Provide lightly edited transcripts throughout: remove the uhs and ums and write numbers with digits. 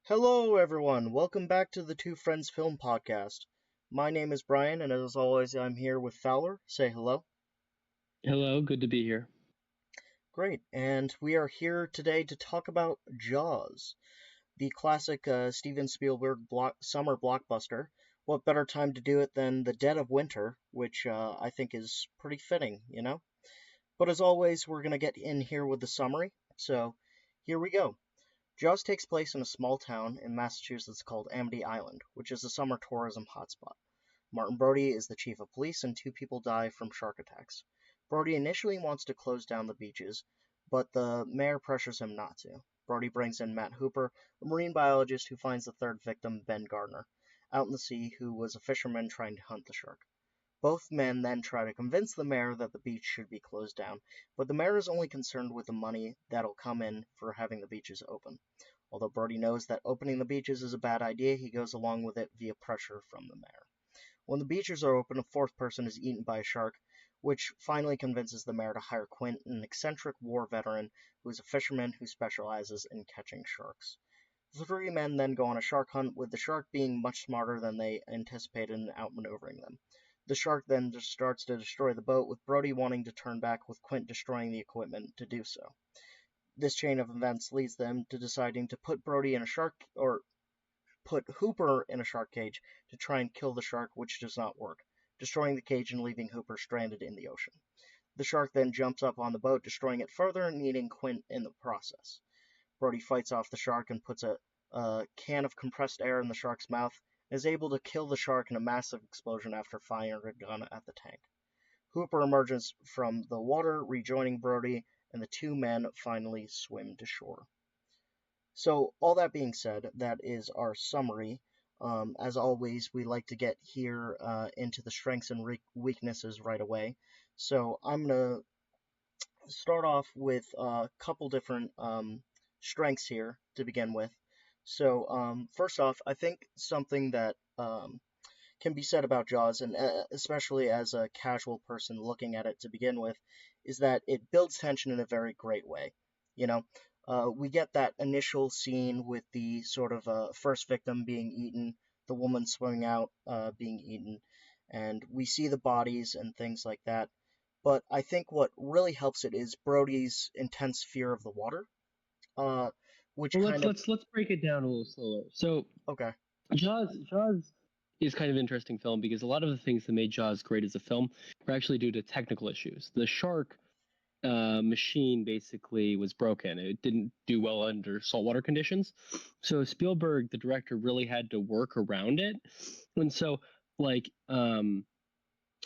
Hello, everyone. Welcome back to the Two Friends Film Podcast. My name is Brian, and as always, I'm here with Fowler. Say hello. Hello, good to be here. Great. And we are here today to talk about Jaws, the classic Steven Spielberg summer blockbuster. What better time to do it than the dead of winter, which I think is pretty fitting. But as always, we're going to get in here with the summary. So here we go. Jaws takes place in a small town in Massachusetts called Amity Island, which is a summer tourism hotspot. Martin Brody is the chief of police, and two people die from shark attacks. Brody initially wants to close down the beaches, but the mayor pressures him not to. Brody brings in Matt Hooper, a marine biologist who finds the third victim, Ben Gardner, out in the sea, who was a fisherman trying to hunt the shark. Both men then try to convince the mayor that the beach should be closed down, but the mayor is only concerned with the money that'll come in for having the beaches open. Although Brody knows that opening the beaches is a bad idea, he goes along with it via pressure from the mayor. When the beaches are open, a fourth person is eaten by a shark, which finally convinces the mayor to hire Quint, an eccentric war veteran who is a fisherman who specializes in catching sharks. The three men then go on a shark hunt, with the shark being much smarter than they anticipated and outmaneuvering them. The shark then just starts to destroy the boat, with Brody wanting to turn back, with Quint destroying the equipment to do so. This chain of events leads them to deciding to put Brody in a shark, or put Hooper in a shark cage to try and kill the shark, which does not work, destroying the cage and leaving Hooper stranded in the ocean. The shark then jumps up on the boat, destroying it further and eating Quint in the process. Brody fights off the shark and puts a can of compressed air in the shark's mouth, and is able to kill the shark in a massive explosion after firing a gun at the tank. Hooper emerges from the water, rejoining Brody, and the two men finally swim to shore. So, all that being said, that is our summary. As always, we like to get here into the strengths and weaknesses right away. So, I'm going to start off with a couple different strengths here to begin with. So, first off, I think something that can be said about Jaws, and especially as a casual person looking at it to begin with, is that it builds tension in a very great way. You know, we get that initial scene with the sort of first victim being eaten, the woman swimming out being eaten, and we see the bodies and things like that. But I think what really helps it is Brody's intense fear of the water, uh, which Well, kind of let's break it down a little slower. So, okay. Jaws is kind of an interesting film because a lot of the things that made Jaws great as a film were actually due to technical issues. The shark machine basically was broken. It didn't do well under saltwater conditions. So Spielberg, the director, really had to work around it. And so, like,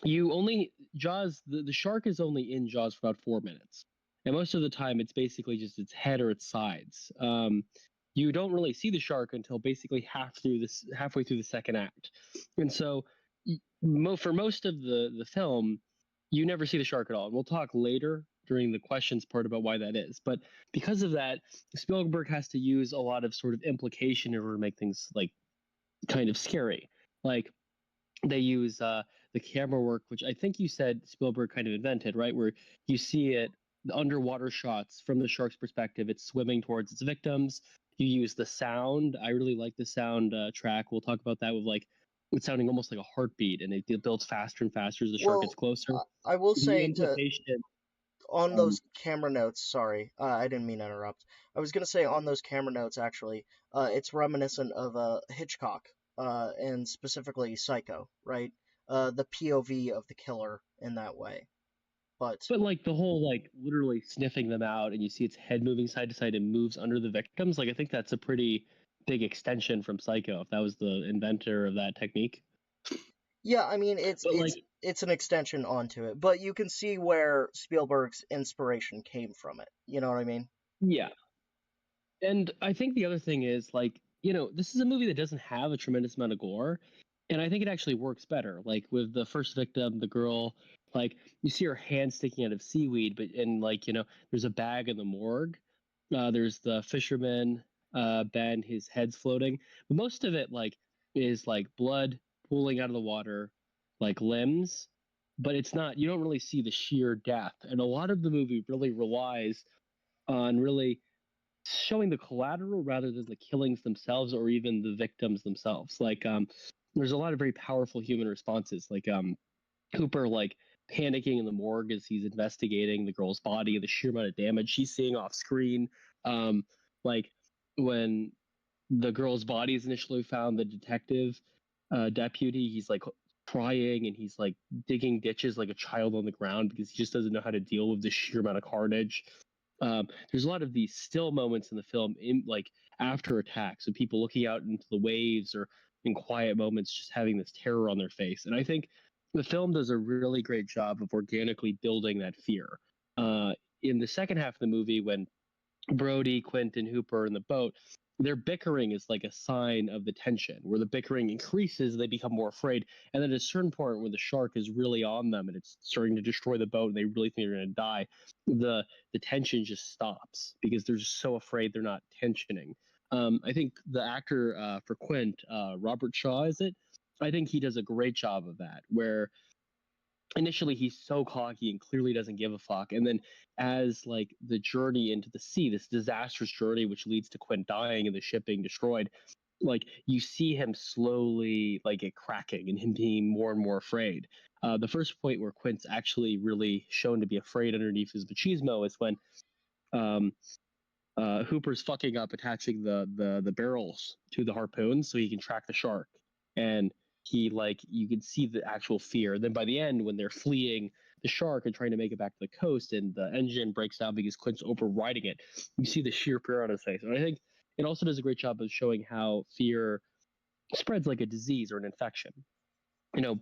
you only Jaws the shark is only in Jaws for about 4 minutes, and most of the time it's basically just its head or its sides. You don't really see the shark until basically halfway through the second act, and so for most of the film, you never see the shark at all. And we'll talk later during the questions part about why that is. But because of that, Spielberg has to use a lot of sort of implication in order to make things like kind of scary. Like they use the camera work, which I think you said Spielberg kind of invented, right? Where you see it the underwater shots from the shark's perspective, it's swimming towards its victims. You use the sound. I really like the sound track. We'll talk about that with like it's sounding almost like a heartbeat, and it builds faster and faster as the shark gets Well, closer. I will The say to implication. on Um, those camera notes, sorry, I didn't mean to interrupt. I was gonna say on those camera notes, actually, it's reminiscent of Hitchcock, and specifically Psycho, right? The POV of the killer in that way. But but like the whole like literally sniffing them out, and you see its head moving side to side and moves under the victims. Like I think that's a pretty big extension from Psycho. If that was the inventor of that technique. yeah, I mean, it's But it's like, it's an extension onto it. But you can see where Spielberg's inspiration came from it. You know what I mean? yeah. And I think the other thing is like, this is a movie that doesn't have a tremendous amount of gore. And I think it actually works better. Like with the first victim, the girl, like you see her hand sticking out of seaweed, but and like, there's a bag in the morgue. There's the fisherman, Ben, his head's floating. But most of it like is like blood pooling out of the water, like limbs. But it's not, you don't really see the sheer death. And a lot of the movie really relies on really showing the collateral rather than the killings themselves or even the victims themselves. Like there's a lot of very powerful human responses, like Hooper like panicking in the morgue as he's investigating the girl's body and the sheer amount of damage she's seeing off screen. Like when the girl's body is initially found, the detective deputy, he's like crying and he's like digging ditches like a child on the ground because he just doesn't know how to deal with the sheer amount of carnage. There's a lot of these still moments in the film, in like after attacks, of people looking out into the waves or in quiet moments, just having this terror on their face. And I think the film does a really great job of organically building that fear. In the second half of the movie, when Brody, Quint, and Hooper are in the boat, their bickering is like a sign of the tension, where the bickering increases, they become more afraid. And then at a certain point where the shark is really on them and it's starting to destroy the boat and they really think they're going to die, the tension just stops because they're just so afraid they're not tensioning. I think the actor for Quint, Robert Shaw, is it? I think he does a great job of that, where initially he's so cocky and clearly doesn't give a fuck, and then as like the journey into the sea, this disastrous journey which leads to Quint dying and the ship being destroyed, like you see him slowly like it cracking and him being more and more afraid. The first point where Quint's actually really shown to be afraid underneath his machismo is when um, Hooper's fucking up attaching the barrels to the harpoon so he can track the shark, and he like you can see the actual fear. Then by the end, when they're fleeing the shark and trying to make it back to the coast, and the engine breaks down because Quint's overriding it, you see the sheer fear on his face. And I think it also does a great job of showing how fear spreads like a disease or an infection.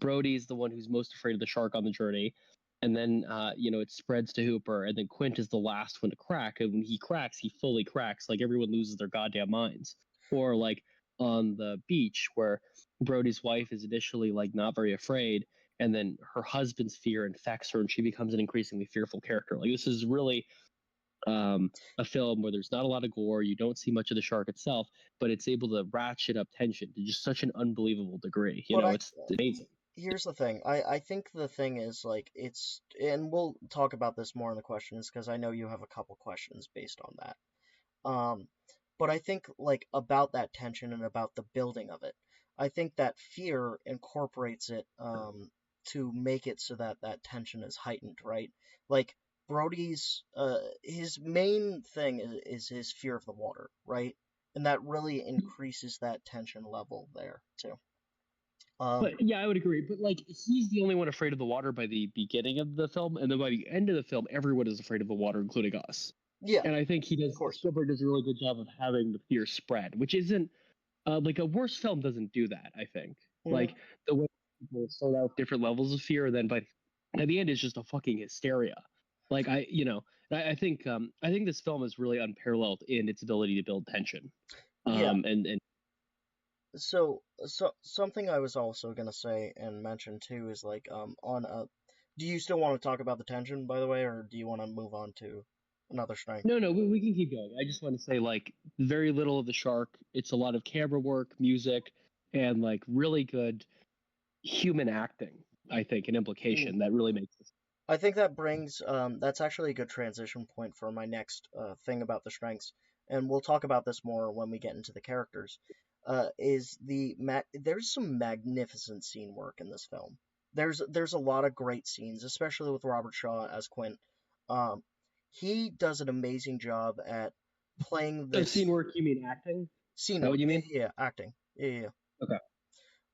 Brody's the one who's most afraid of the shark on the journey, and then it spreads to Hooper, and then Quint is the last one to crack, and when he cracks, he fully cracks. Like everyone loses their goddamn minds. Or like on the beach where Brody's wife is initially like not very afraid, and then her husband's fear infects her, and she becomes an increasingly fearful character. Like this is really a film where there's not a lot of gore, you don't see much of the shark itself, but it's able to ratchet up tension to just such an unbelievable degree. But It's amazing. here's the thing. I think the thing is like and we'll talk about this more in the questions because I know you have a couple questions based on that. Um, but I think like about that tension and about the building of it. I think that fear incorporates it to make it so that that tension is heightened, right? Like Brody's his main thing is his fear of the water, right? And that really increases that tension level there too. Um, But yeah, I would agree. But like, he's the only one afraid of the water by the beginning of the film, and then by the end of the film, everyone is afraid of the water, including us. yeah, And I think of course. Spielberg does a really good job of having the fear spread, which isn't like a worse film doesn't do that. I think Hmm. like the way people start out different levels of fear, then by the end is just a fucking hysteria. Like I think this film is really unparalleled in its ability to build tension. Yeah. And So something I was also gonna say and mention too is like on a. Do you still want to talk about the tension, by the way, or do you want to move on to another strength? No, we can keep going. I just want to say, like, very little of the shark. It's a lot of camera work, music, and like really good human acting. I think an Mm. implication that really makes this. I think that brings that's actually a good transition point for my next thing about the strengths, and we'll talk about this more when we get into the characters. There's some magnificent scene work in this film. There's a lot of great scenes, especially with Robert Shaw as Quint. Um, he does an amazing job at playing So this scene work, you mean acting? Is scene that what work. you Yeah, mean? yeah, yeah, acting. Yeah, yeah, Okay.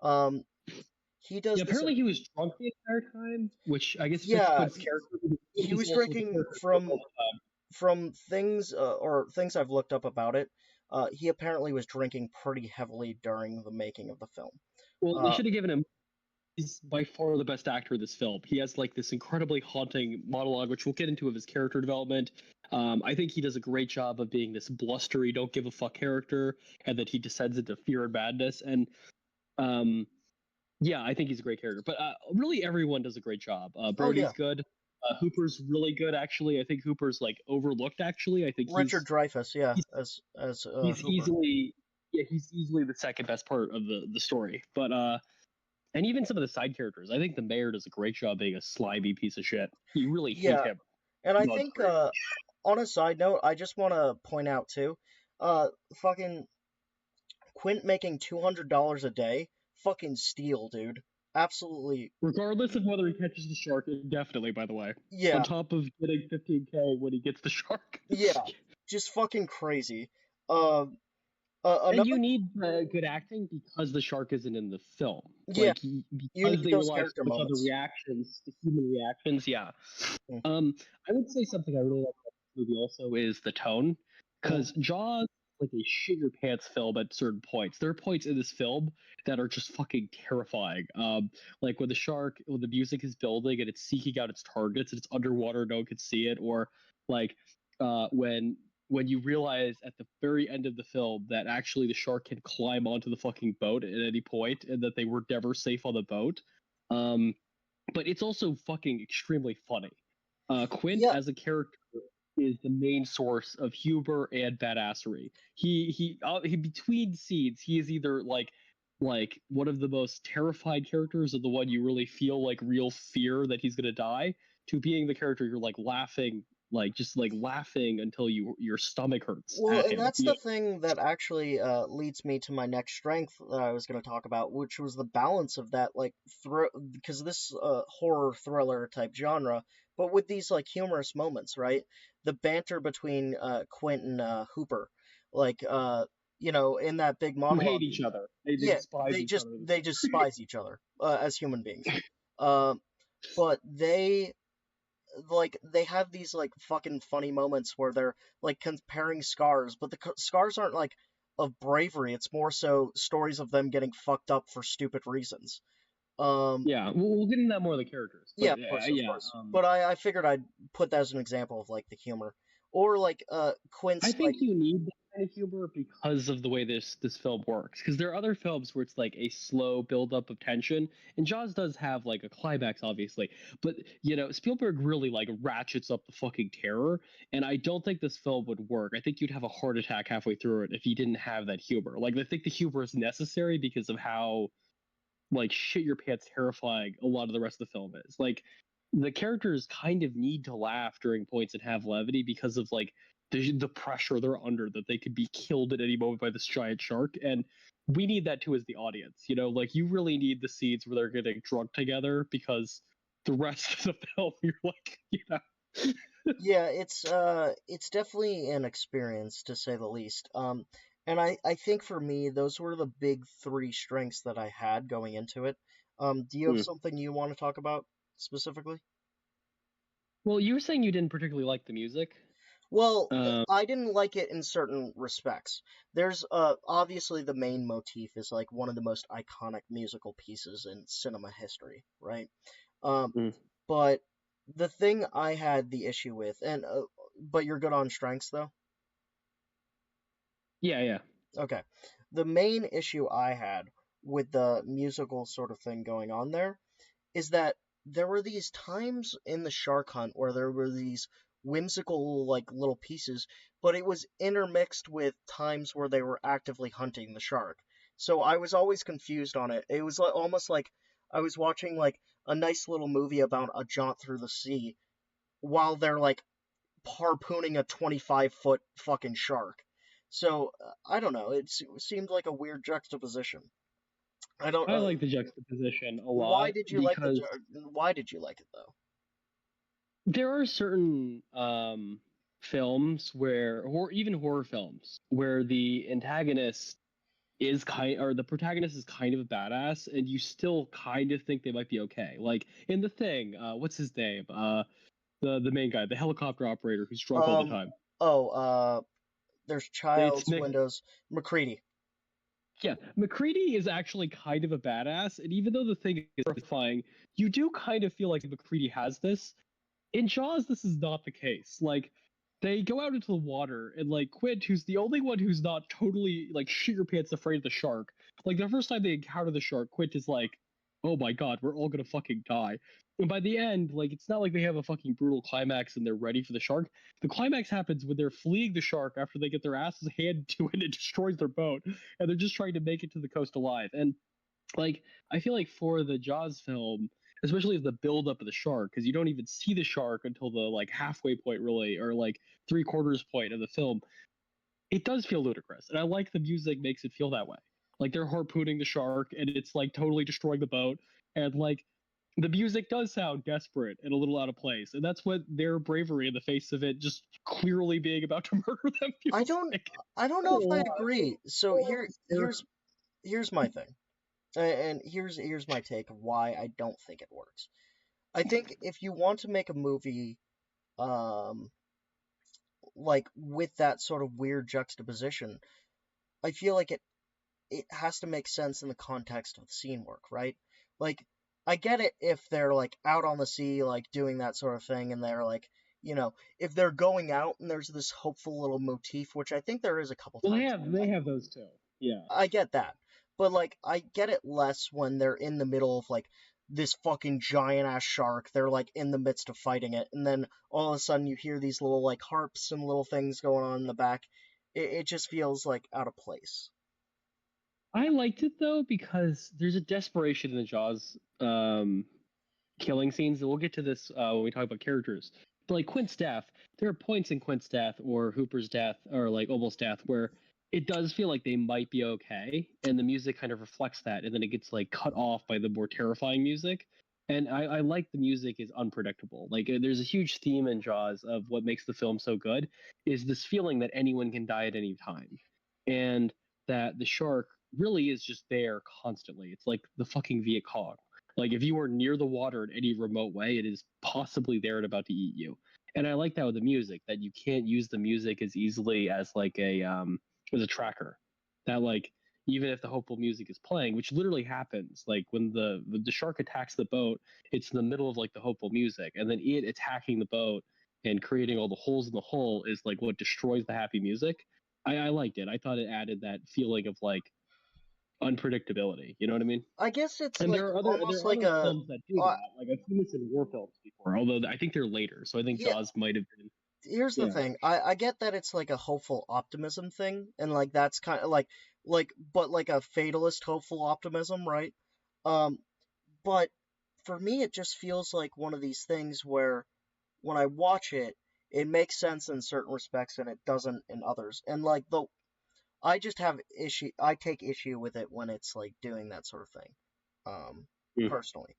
yeah. He does Yeah, this. apparently he was drunk the entire time, which I guess fits Yeah, Quint's character. he He's was also the drinking character for all from the time. things or things I've looked up about it. He apparently was drinking pretty heavily during the making of the film. Well, they Uh, should have given him. He's by far the best actor in this film. He has like this incredibly haunting monologue, which we'll get into of his character development. I think he does a great job of being this blustery, don't give a fuck character, and that he descends into fear and madness. And um, yeah, I think he's a great character. But really, everyone does a great job. oh yeah, Brody's good. Hooper's really good, actually. I think Hooper's like overlooked. Actually, I think Richard Dreyfuss, yeah, he's as he's Hooper. easily he's easily the second best part of the story. But and even some of the side characters. I think the mayor does a great job being a slimy piece of shit. You really hate Yeah, him. and I Blood think crazy. on a side note, I just want to point out too, fucking Quint making $200 a day, fucking steal, dude. Absolutely, Regardless of whether he catches the shark, indefinitely, by the way. On yeah, top of getting 15K when he gets the shark. yeah, just fucking crazy. And Another, you need good acting because the shark isn't in the film. yeah, Like you because need they those rely character so much on the moments. reactions, the human reactions. Yeah. Mm, I would say something I really like about this movie also is the tone, mm. because Jaws is like a shit your pants film at certain points. There are points in this film that are just fucking terrifying. Like when the shark, when the music is building and it's seeking out its targets and it's underwater, no one can see it, or like when you realize at the very end of the film that actually the shark can climb onto the fucking boat at any point and that they were never safe on the boat. Um, but it's also fucking extremely funny. Quint Yeah, as a character is the main source of humor and badassery. He between scenes he is either like one of the most terrified characters, or the one you really feel like real fear that he's gonna die, to being the character you're like laughing, like just like laughing until your stomach hurts well, at and him. that's the thing that actually leads me to my next strength that I was going to talk about, which was the balance of that, like, because this horror thriller type genre, but with these like humorous moments, right? The banter between Quint and Hooper, like, in that big Who hate monologue. each other. They Yeah, despise each other. they just despise each other as human beings. Um, but they have these like fucking funny moments where they're like comparing scars, but the scars aren't like of bravery. It's more so stories of them getting fucked up for stupid reasons. Um, Yeah, we'll get into that more of the characters, yeah, but of course, of yeah. course. But I figured I'd put that as an example of like the humor, or like I Quint's like, think you need that kind of humor because of the way this film works. Because there are other films where it's like a slow buildup of tension, and Jaws does have like a climax, obviously. But Spielberg really like ratchets up the fucking terror, and I don't think this film would work. I think you'd have a heart attack halfway through it if you didn't have that humor. Like I think the humor is necessary because of how like shit your pants terrifying a lot of the rest of the film is. Like the characters kind of need to laugh during points and have levity because of like the pressure they're under, that they could be killed at any moment by this giant shark. And we need that too as the audience. Like you really need the scenes where they're getting drunk together, because the rest of the film you're like, yeah, it's definitely an experience to say the least. And I think for me those were the big three strengths that I had going into it. Do you have Hmm. something you want to talk about specifically? Well, you were saying you didn't particularly like the music. Well, Um, I didn't like it in certain respects. There's obviously the main motif is like one of the most iconic musical pieces in cinema history, right? Um, hmm. but the thing I had the issue with, and but you're good on strengths though. Yeah, yeah. Okay. The main issue I had with the musical sort of thing going on there is that there were these times in the shark hunt where there were these whimsical like little pieces, but it was intermixed with times where they were actively hunting the shark. So I was always confused on it. It was like, almost like I was watching like a nice little movie about a jaunt through the sea while they're like harpooning a 25-foot fucking shark. So I don't know. Seemed like a weird juxtaposition. I don't. I like the juxtaposition a Why lot did you like the? because Why did you like it though? there are certain films where, or even horror films, where the antagonist is kind, or the protagonist is kind of a badass, and you still kind of think they might be okay. Like in The Thing, what's his name? The main guy, the helicopter operator who's drunk all the Um. time. Oh. There's It's Childs, Nick. Windows, McCready. Yeah, McCready is actually kind of a badass, and even though The Thing is terrifying, you do kind of feel like McCready has this. In Jaws, this is not the case. Like, they go out into the water, and like Quint, who's the only one who's not totally like shit your pants afraid of the shark. Like the first time they encounter the shark, Quint is like, "Oh my god, we're all gonna fucking die." And by the end, like it's not like they have a fucking brutal climax and they're ready for the shark. The climax happens when they're fleeing the shark after they get their asses handed to it and it destroys their boat, and they're just trying to make it to the coast alive. And like I feel like for the Jaws film, especially the build up of the shark, because you don't even see the shark until the like halfway point, really, or like 3/4 point of the film. It does feel ludicrous, and I like the music makes it feel that way. Like they're harpooning the shark, and it's like totally destroying the boat, and like the music does sound desperate and a little out of place, and that's what their bravery in the face of it just clearly being about to murder them I feels don't like. I don't know if I agree. So here's my thing. And here's my take of why I don't think it works. I think if you want to make a movie um like with that sort of weird juxtaposition, I feel like it has to make sense in the context of the scene work, right? Like I get it if they're like out on the sea like doing that sort of thing and they're like, if they're going out and there's this hopeful little motif, which I think there is a couple Well, times. they have those too. Yeah. I get that. But like I get it less when they're in the middle of like this fucking giant ass shark. They're like in the midst of fighting it, and then all of a sudden you hear these little like harps and little things going on in the back. It just feels like out of place. I liked it though because there's a desperation in the Jaws killing scenes, and we'll get to this when we talk about characters. But like Quint's death, there are points in Quint's death or Hooper's death or like almost death where it does feel like they might be okay, and the music kind of reflects that, and then it gets like cut off by the more terrifying music. And I like the music is unpredictable. Like there's a huge theme in Jaws of what makes the film so good is this feeling that anyone can die at any time, and that the shark really is just there constantly. It's like the fucking Viet Cong. Like if you are near the water in any remote way, it is possibly there and about to eat you. And I like that with the music, that you can't use the music as easily as like as a tracker. That like even if the hopeful music is playing, which literally happens, like when the shark attacks the boat, it's in the middle of like the hopeful music, and then it attacking the boat and creating all the holes in the hull is like what destroys the happy music. I liked it. I thought it added that feeling of like unpredictability. You know what I mean? I guess it's And like there almost are like other a films that do uh, that. Like I've seen this in war films before, although I think they're later. So I think yeah. Jaws might have been. Here's the Yeah. thing. I get that it's like a hopeful optimism thing, and like that's kind of like but like a fatalist hopeful optimism, right? Um, but for me, it just feels like one of these things where when I watch it, it makes sense in certain respects and it doesn't in others. And like I just have issue. I take issue with it when it's like doing that sort of thing, um, Mm. personally.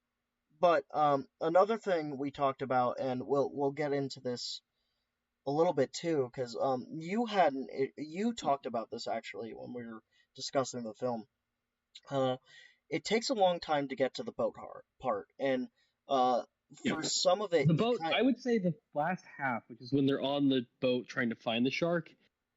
But another thing we talked about, and we'll get into this a little bit too, because you talked about this actually when we were discussing the film. Uh, it takes a long time to get to the part, and uh, Yeah. for some of it, The you boat. kind I would say the last half, which is when they're on the boat trying to find the shark,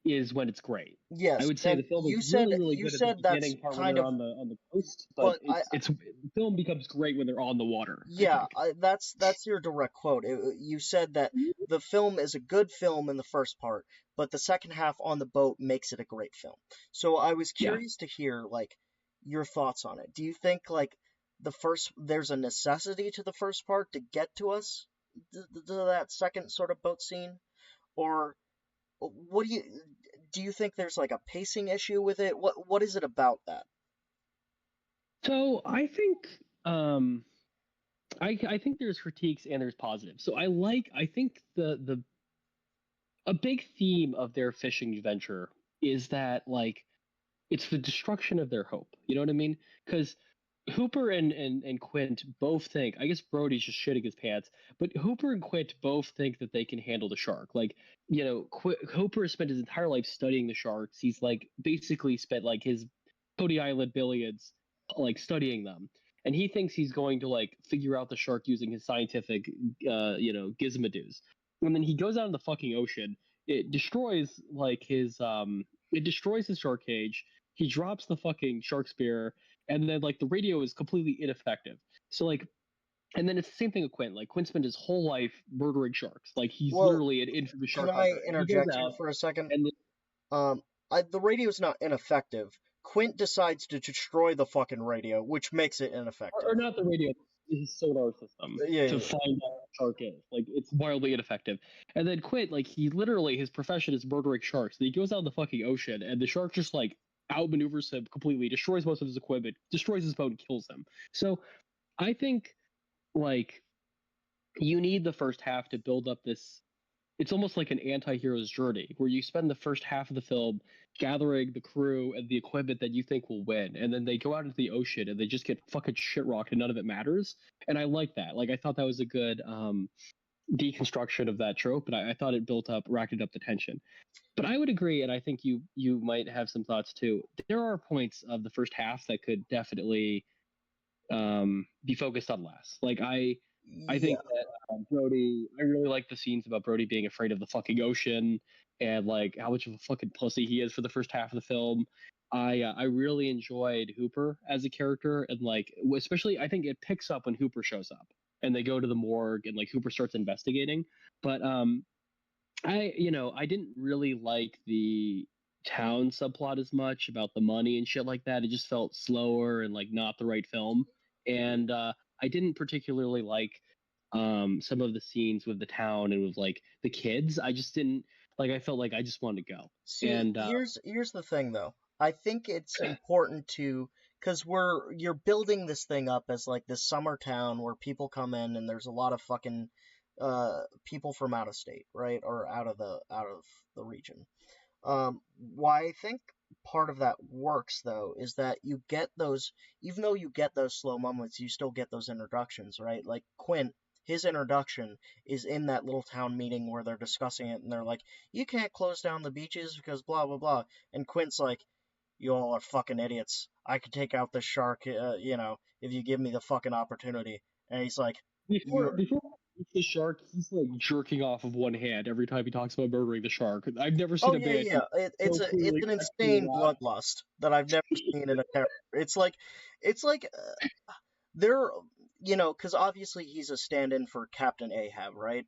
is when it's great. I yes, would say and the film is you really, said really you good at the said that's beginning part when kind they're of, on the coast, but but it's the film becomes great when they're on the water. I yeah, think. that's your direct quote. You said that the film is a good film in the first part, but the second half on the boat makes it a great film. So I was Yeah. curious to hear like your thoughts on it. Do you think like there's a necessity to the first part to get to us to that second sort of boat scene, or what do you think there's like a pacing issue with it? What is it about that? So I think um, I think there's critiques and there's positives. So I think the a big theme of their fishing venture is that like it's the destruction of their hope. You know what I mean? Because Hooper and Quint both think, I guess Brody's just shitting his pants, but Hooper and Quint both think that they can handle the shark. Like, Hooper has spent his entire life studying the sharks. He's like basically spent like his Cody Island billions like studying them. And he thinks he's going to like figure out the shark using his scientific, gizmodos. And then he goes out in the fucking ocean. It destroys like it destroys his shark cage. He drops the fucking shark spear, and then like the radio is completely ineffective. So like, and then it's the same thing with Quint. Like Quint spent his whole life murdering sharks. Like he's Well, literally an infamous can shark I hunter, and he goes interject here out for a second? and Um, the radio's not ineffective. Quint decides to destroy the fucking radio, which makes it ineffective. or not the radio, his sonar system Yeah, yeah, to yeah. find out what shark is. Like it's wildly ineffective. And then Quint, like he literally his profession is murdering sharks. And he goes out in the fucking ocean, and the shark just like outmaneuvers him completely, destroys most of his equipment, destroys his boat, and kills him. So I think like you need the first half to build up this. It's almost like an anti-hero's journey where you spend the first half of the film gathering the crew and the equipment that you think will win, and then they go out into the ocean and they just get fucking shit rocked and none of it matters. And I like that. Like I thought that was a good deconstruction of that trope, and I thought it ratcheted up the tension. But I would agree, and I think you might have some thoughts too. There are points of the first half that could definitely be focused on less. Like I think Yeah. that Brody, I really like the scenes about Brody being afraid of the fucking ocean and like how much of a fucking pussy he is for the first half of the film. I really enjoyed Hooper as a character, and like especially I think it picks up when Hooper shows up and they go to the morgue and like Hooper starts investigating. But I didn't really like the town subplot as much about the money and shit like that. It just felt slower and like not the right film. And I didn't particularly like some of the scenes with the town and with like the kids. I just didn't like. I felt like I just wanted to go. See, And here's the thing though. I think it's important to, because you're building this thing up as like this summer town where people come in and there's a lot of fucking people from out of state, right? Or out of the region. Why I think part of that works though is that you get those, even though you get those slow moments, you still get those introductions, right? Like Quint, his introduction is in that little town meeting where they're discussing it, and they're like, "You can't close down the beaches because blah blah blah," and Quint's like, "You all are fucking idiots. I could take out this shark, if you give me the fucking opportunity." And he's like, before "You're before the shark, he's like jerking off of one hand every time he talks about murdering the shark. I've never Oh seen a yeah, man yeah. It's so it's clearly an sexually insane aroused. bloodlust that I've never seen in a character. It's like they're because obviously he's a stand-in for Captain Ahab, right?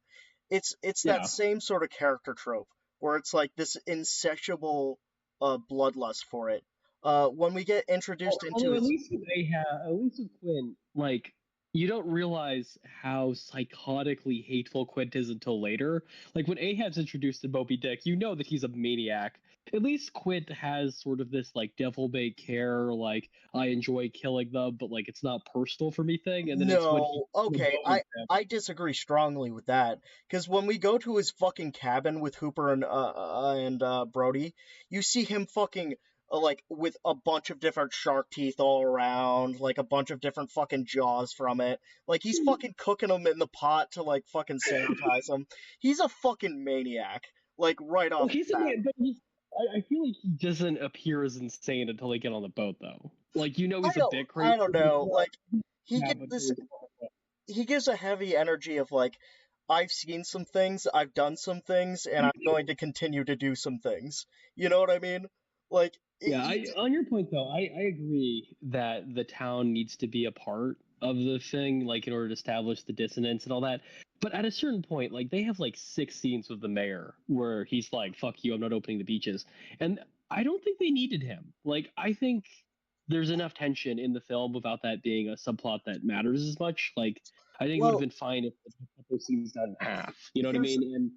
It's that Yeah. same sort of character trope where it's like this insatiable bloodlust for it. When we get introduced into Although at his least with Ahab, at least with Quinn, like you don't realize how psychotically hateful Quint is until later. Like when Ahab's introduced in Moby Dick, you know that he's a maniac. At least Quint has sort of this like devil may care, like I enjoy killing them, but like it's not personal for me thing. And then it's when he No, in the okay, boat with I them. I disagree strongly with that because when we go to his fucking cabin with Hooper and Brody, you see him fucking like with a bunch of different shark teeth all around, like a bunch of different fucking jaws from it. Like he's fucking cooking them in the pot to like fucking sanitize them. He's a fucking maniac, like right Well, off he's the a bat. man, but I feel like he doesn't appear as insane until they get on the boat, though. Like you know I he's a don't bit crazy, I don't but know, like he yeah, gets but this he gives a heavy energy of like, I've seen some things, I've done some things, and I'm going to continue to do some things. You know what I mean? Like yeah, on your point though, I agree that the town needs to be a part of the thing, like in order to establish the dissonance and all that. But at a certain point, like they have like 6 scenes with the mayor where he's like, "Fuck you, I'm not opening the beaches," and I don't think they needed him. Like I think there's enough tension in the film without that being a subplot that matters as much. Like I think it would have well, been fine if they cut those scenes down in half. You know what I here's mean? And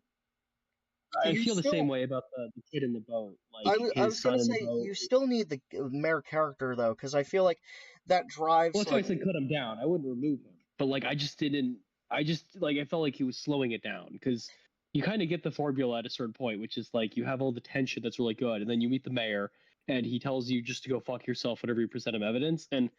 I you feel the same still. way about the kid in the boat, I, like w- I his was gonna son in the say boat. you still need the mayor character though, because I feel like that Well, drives that's why I like said cut him down. I wouldn't remove him, but like I just didn't. I just like I felt like he was slowing it down because you kind of get the formula at a certain point, which is like you have all the tension that's really good, and then you meet the mayor, and he tells you just to go fuck yourself whenever you present him evidence, and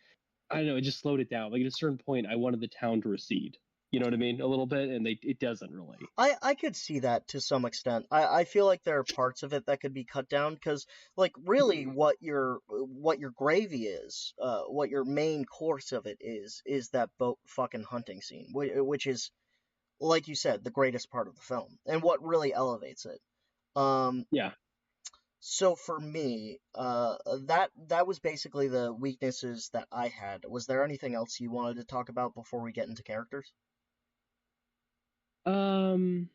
I don't know, it just slowed it down. Like at a certain point, I wanted the town to recede. You know what I mean? A little bit, and it doesn't really. I could see that to some extent. I feel like there are parts of it that could be cut down because like really what your gravy is, what your main course of it is that boat fucking hunting scene, which is like you said the greatest part of the film and what really elevates it. Um, Yeah. so for me, that was basically the weaknesses that I had. Was there anything else you wanted to talk about before we get into characters? Um.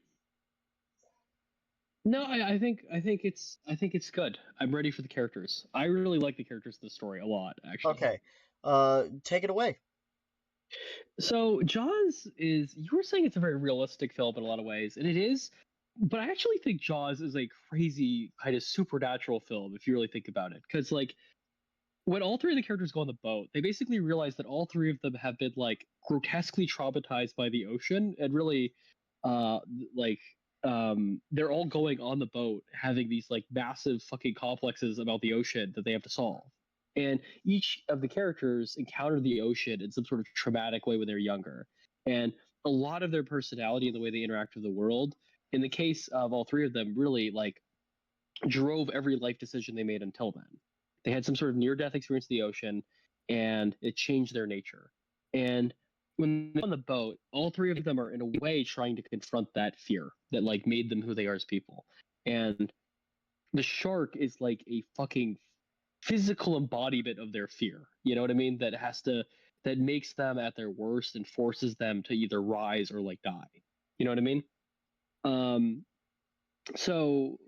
No, I think it's good. I'm ready for the characters. I really like the characters in the story a lot, actually. Okay, take it away. So Jaws is you were saying it's a very realistic film in a lot of ways, and it is, but I actually think Jaws is a crazy kind of supernatural film if you really think about it. Because like when all three of the characters go on the boat, they basically realize that all three of them have been like grotesquely traumatized by the ocean, and really, uh, like they're all going on the boat having these like massive fucking complexes about the ocean that they have to solve. And each of the characters encounter the ocean in some sort of traumatic way when they're younger. And a lot of their personality and the way they interact with the world, in the case of all three of them, really like drove every life decision they made until then. They had some sort of near death experience in the ocean, and it changed their nature. And when they're on the boat, all three of them are in a way trying to confront that fear that like made them who they are as people. And the shark is like a fucking physical embodiment of their fear. You know what I mean? That makes them at their worst and forces them to either rise or like die. You know what I mean? Um, so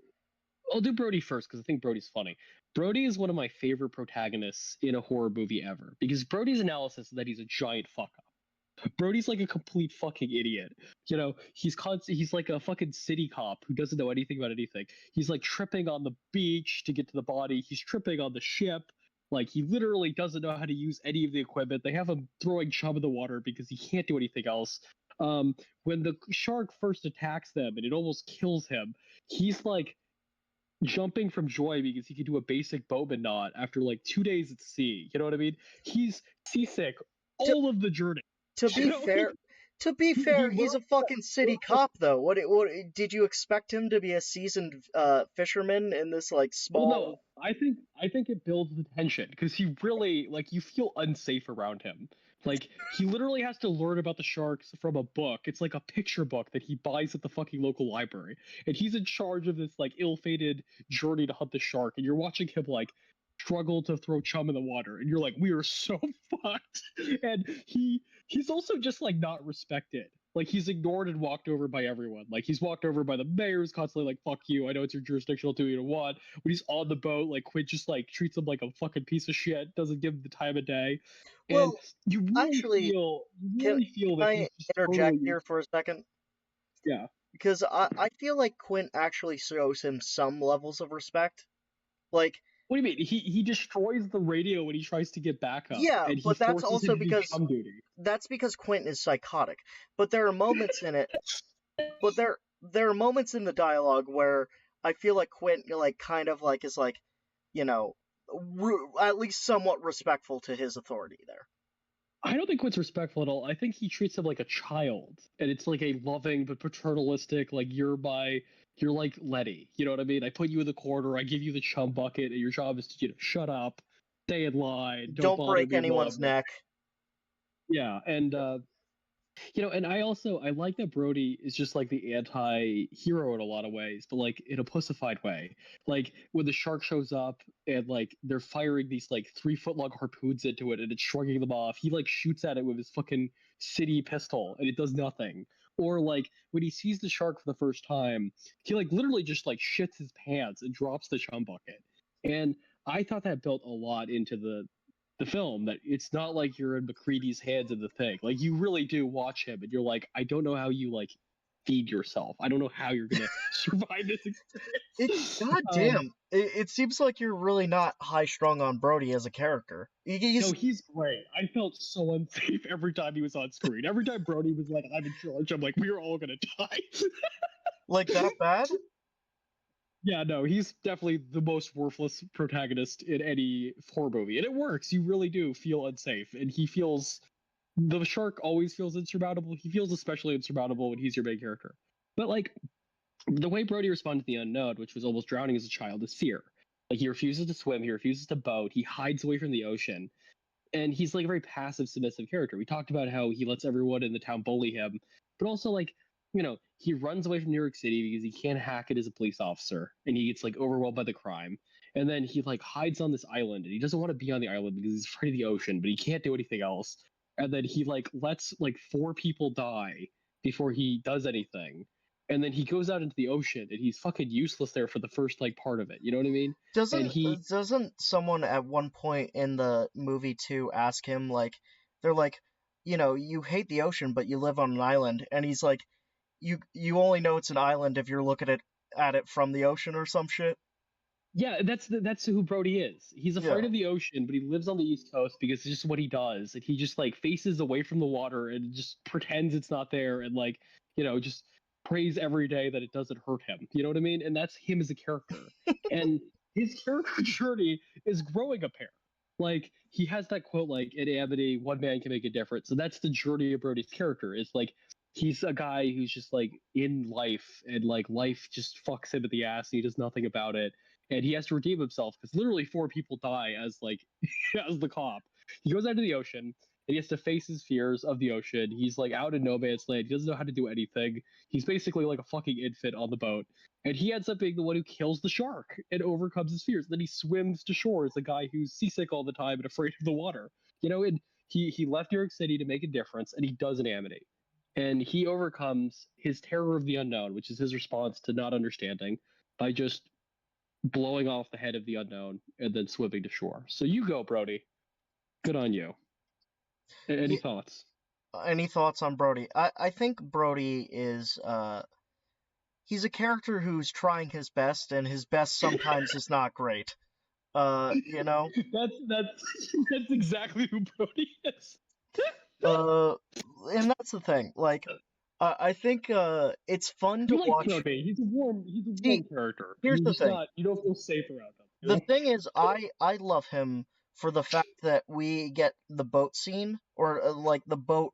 I'll do Brody first because I think Brody's funny. Brody is one of my favorite protagonists in a horror movie ever because Brody's analysis is that he's a giant fuck up. Brody's like a complete fucking idiot. You know, he's like a fucking city cop who doesn't know anything about anything. He's like tripping on the beach to get to the body. He's tripping on the ship. Like he literally doesn't know how to use any of the equipment. They have him throwing chum in the water because he can't do anything else. When the shark first attacks them and it almost kills him, he's like jumping from joy because he could do a basic boatman knot after like 2 days at sea. You know what I mean? He's seasick To, all of the journey. to You be know, fair, to be fair, he's a fucking city cop though. What did you expect him to be a seasoned fisherman in this like well, small? no, I think it builds the tension because he really like you feel unsafe around him. Like he literally has to learn about the sharks from a book. It's like a picture book that he buys at the fucking local library, and he's in charge of this like ill-fated journey to hunt the shark. And you're watching him like struggle to throw chum in the water, and you're like, we are so fucked. And he's also just like not respected. Like he's ignored and walked over by everyone. Like he's walked over by the mayor's constantly like, fuck you, I know it's your jurisdictional duty to what. When he's on the boat, like Quint just like treats him like a fucking piece of shit, doesn't give him the time of day. And Well, you really actually, feel you can really feel can that I he's just interject totally here for a second? yeah. Because I feel like Quint actually shows him some levels of respect. Like, What do you mean? He destroys the radio when he tries to get back up, yeah, and he but that's forces him also to do because chum duty. Quentin is psychotic. But there are moments in it. But there are moments in the dialogue where I feel like Quentin like kind of like is like, you know, at least somewhat respectful to his authority there. I don't think Quint's respectful at all. I think he treats him like a child, and it's like a loving but paternalistic, like you're like Letty. You know what I mean? I put you in the corner, I give you the chum bucket, and your job is to shut up, stay in line, don't Don't bother break me while anyone's I'm working. neck. Yeah, and and I like that Brody is just like the anti-hero in a lot of ways, but like in a pussified way. Like when the shark shows up and like they're firing these like 3 foot long harpoons into it and it's shrugging them off, he like shoots at it with his fucking city pistol and it does nothing. Or like when he sees the shark for the first time, he like literally just like shits his pants and drops the chum bucket. And I thought that built a lot into the film that it's not like you're in McCready's hands in the thing. Like you really do watch him and you're like, I don't know how you like feed yourself. I don't know how you're gonna survive this experience. Goddamn, it seems like you're really not high strung on Brody as a character. No, He's he's great. I felt so unsafe every time he was on screen. Every time Brody was like, I'm in charge, I'm like, we're all gonna die. like that bad. Yeah, no, he's definitely the most worthless protagonist in any horror movie. And it works. You really do feel unsafe. And he feels the shark always feels insurmountable. He feels especially insurmountable when he's your main character. But like the way Brody responded to the unknown, which was almost drowning as a child, is fear. Like he refuses to swim, he refuses to boat, he hides away from the ocean, and he's like a very passive, submissive character. We talked about how he lets everyone in the town bully him, but also like he runs away from New York City because he can't hack it as a police officer, and he gets like overwhelmed by the crime. And then he like hides on this island, and he doesn't want to be on the island because he's afraid of the ocean, but he can't do anything else. And then he like lets like 4 people die before he does anything. And then he goes out into the ocean, and he's fucking useless there for the first like part of it. You know what I mean? And Doesn't he doesn't someone at one point in the movie too ask him like, they're like, you hate the ocean, but you live on an island, and he's like, you only know it's an island if you're looking at it from the ocean or some shit. Yeah, that's who Brody is. He's afraid Yeah. of the ocean, but he lives on the East Coast because it's just what he does. And he just like faces away from the water and just pretends it's not there and like, just prays every day that it doesn't hurt him. You know what I mean? And that's him as a character. And his character journey is growing a pair. Like he has that quote like in Amity, one man can make a difference. So that's the journey of Brody's character. It's like he's a guy who's just like in life and like life just fucks him at the ass and he does nothing about it and he has to redeem himself because literally four people die as like as the cop. He goes out to the ocean and he has to face his fears of the ocean. He's like out in no man's land. He doesn't know how to do anything. He's basically like a fucking infant on the boat. And he ends up being the one who kills the shark and overcomes his fears. Then he swims to shore as a guy who's seasick all the time and afraid of the water. And he left New York City to make a difference, and he does an Amity. And he overcomes his terror of the unknown, which is his response to not understanding, by just blowing off the head of the unknown and then swimming to shore. So you go, Brody. Good on you. Any Ye- thoughts? Any thoughts on Brody? I think Brody is he's a character who's trying his best, and his best sometimes is not great. You know. That's exactly who Brody is. Uh, and that's the thing. Like, I think it's fun to You like watch. Brody. He's a warm See, character. And here's the thing. you don't feel safe around him, you The know? thing is, I love him for the fact that we get the boat scene, or like the boat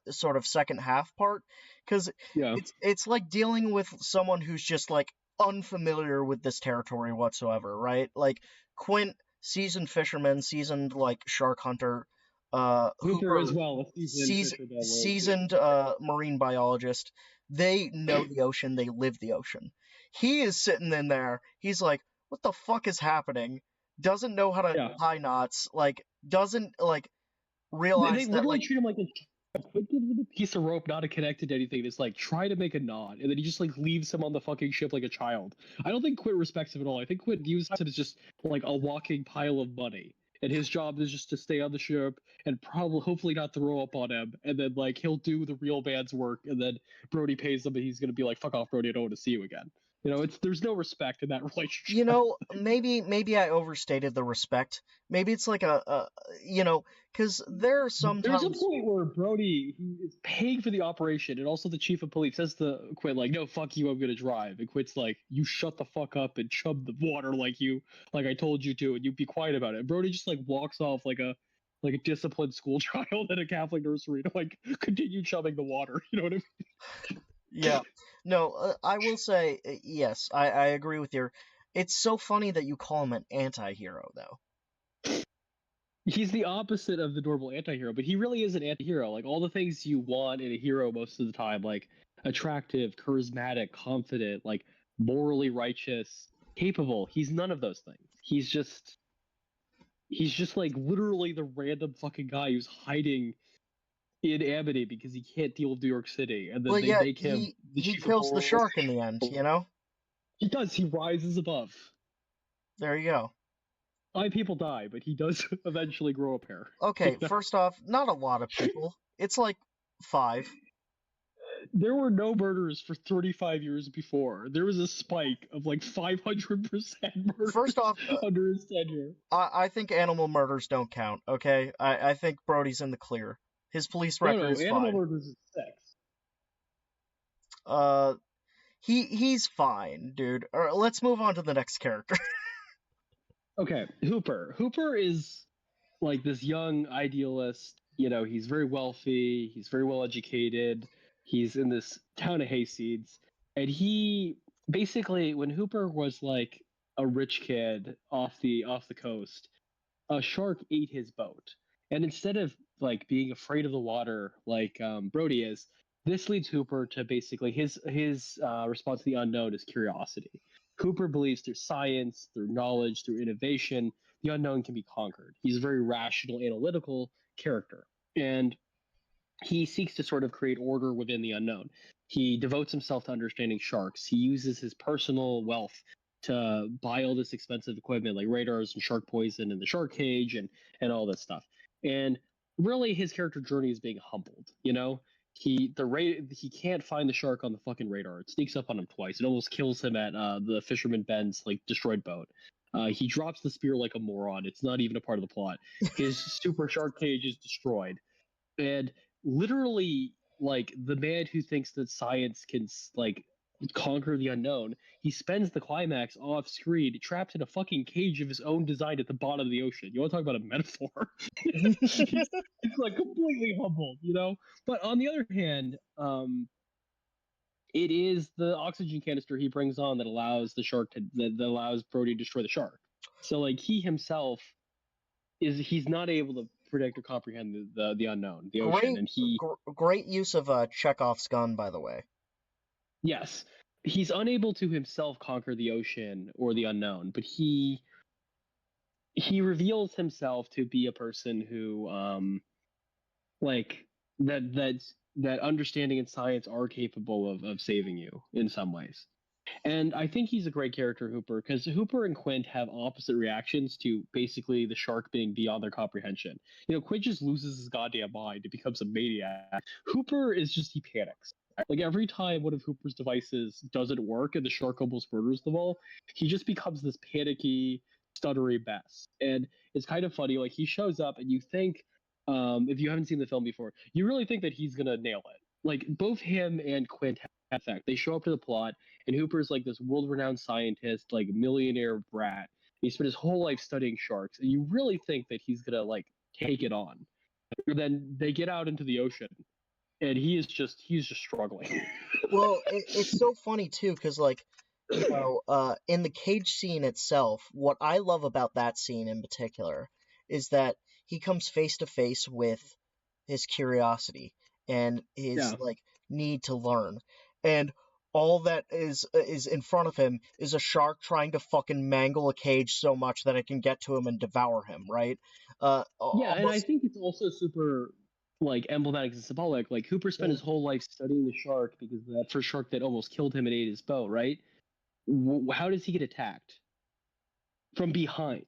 sort of second half part, because Yeah. it's like dealing with someone who's just like unfamiliar with this territory whatsoever, right? Like Quint, seasoned fisherman, seasoned like shark hunter, Hooper as Hooper, well, a seasoned fisherman. seasoned marine biologist. They know the ocean, they live the ocean. He is sitting in there. He's like, what the fuck is happening? Doesn't know how to Yeah. tie knots, like doesn't like They realize that literally like treat him like a Quid gives him a piece of rope not connected to anything. It's like try to make a knot, and then he just like leaves him on the fucking ship like a child. I don't think Quid respects him at all. I think Quid views him as just like a walking pile of money, and his job is just to stay on the ship and probably hopefully not throw up on him, and then like he'll do the real man's work, and then Brody pays him, and he's gonna be like, "Fuck off, Brody! I don't want to see you again." It's there's no respect in that relationship. maybe I overstated the respect. Maybe it's like a because there are There's a sometimes. point where Brody, who is paying for the operation, and also the chief of police, says to Quint, like, "No, fuck you, I'm gonna drive." And Quint's like, "You shut the fuck up and chub the water like I told you to, and you be quiet about it." And Brody just like walks off like a disciplined school child at a Catholic nursery to like continue chubbing the water. You know what I mean? Yeah, no, I will say yes, I agree with your. It's so funny that you call him an anti-hero though. He's the opposite of the normal anti-hero, but he really is an anti-hero. Like all the things you want in a hero most of the time, like attractive, charismatic, confident, like morally righteous, capable. He's none of those things. He's just like literally the random fucking guy who's hiding in Amity because he can't deal with New York City, and then But they yet make him the he chief of kills the police. shark in the end, you know? He does. He rises above. There you go. 5 people die, but he does eventually grow a pair. Okay, first off, not a lot of people. It's like 5. There were no murders for 35 years before. There was a spike of like 500% First murders off, under his tenure. I think animal murders don't count, okay? I think Brody's in the clear. His police No, record no, is animal fine. murders is sex. Uh, he's fine, dude. Let's move on to the next character. Okay, Hooper. Hooper is like this young idealist. He's very wealthy. He's very well educated. He's in this town of hayseeds, and he basically, when Hooper was like a rich kid off the coast, a shark ate his boat. And instead of like being afraid of the water like Brody is, this leads Hooper to basically his response to the unknown is curiosity. Hooper believes through science, through knowledge, through innovation, the unknown can be conquered. He's a very rational, analytical character. And he seeks to sort of create order within the unknown. He devotes himself to understanding sharks. He uses his personal wealth to buy all this expensive equipment like radars and shark poison and the shark cage and all this stuff. And really his character journey is being humbled. he can't find the shark on the fucking radar. It sneaks up on him twice. It almost kills him at the fisherman Ben's like destroyed boat. He drops the spear like a moron. It's not even a part of the plot. His super shark cage is destroyed, and literally, like the man who thinks that science can like conquer the unknown, he spends the climax off screen, trapped in a fucking cage of his own design at the bottom of the ocean. You want to talk about a metaphor? It's like completely humbled, you know. But on the other hand, it is the oxygen canister he brings on that allows the shark that allows Brody to destroy the shark. So like he himself he's not able to predict or comprehend the unknown, the ocean, and great use of Chekhov's gun, by the way. Yes, he's unable to himself conquer the ocean or the unknown, but he reveals himself to be a person who like that understanding and science are capable of saving you in some ways. And I think he's a great character, Hooper, because Hooper and Quint have opposite reactions to basically the shark being beyond their comprehension. You know, Quint just loses his goddamn mind and becomes a maniac. Hooper is just, he panics. Like every time one of Hooper's devices doesn't work and the shark almost murders them all, he just becomes this panicky, stuttery mess. And it's kind of funny. Like he shows up and you think, if you haven't seen the film before, you really think that he's gonna nail it. Like both him and Quint have effect. They show up to the plot, and Hooper's like this world-renowned scientist, like millionaire brat. He spent his whole life studying sharks, and you really think that he's gonna like take it on. And then they get out into the ocean, and he's just struggling. Well, it's so funny too, because like, you know, in the cage scene itself, what I love about that scene in particular is that he comes face to face with his curiosity and his like need to learn, and all that is in front of him is a shark trying to fucking mangle a cage so much that it can get to him and devour him, right? Yeah, almost... and I think it's also super like emblematic and symbolic. Like Hooper spent his whole life studying the shark because of that first shark that almost killed him and ate his boat, right? How does he get attacked? From behind,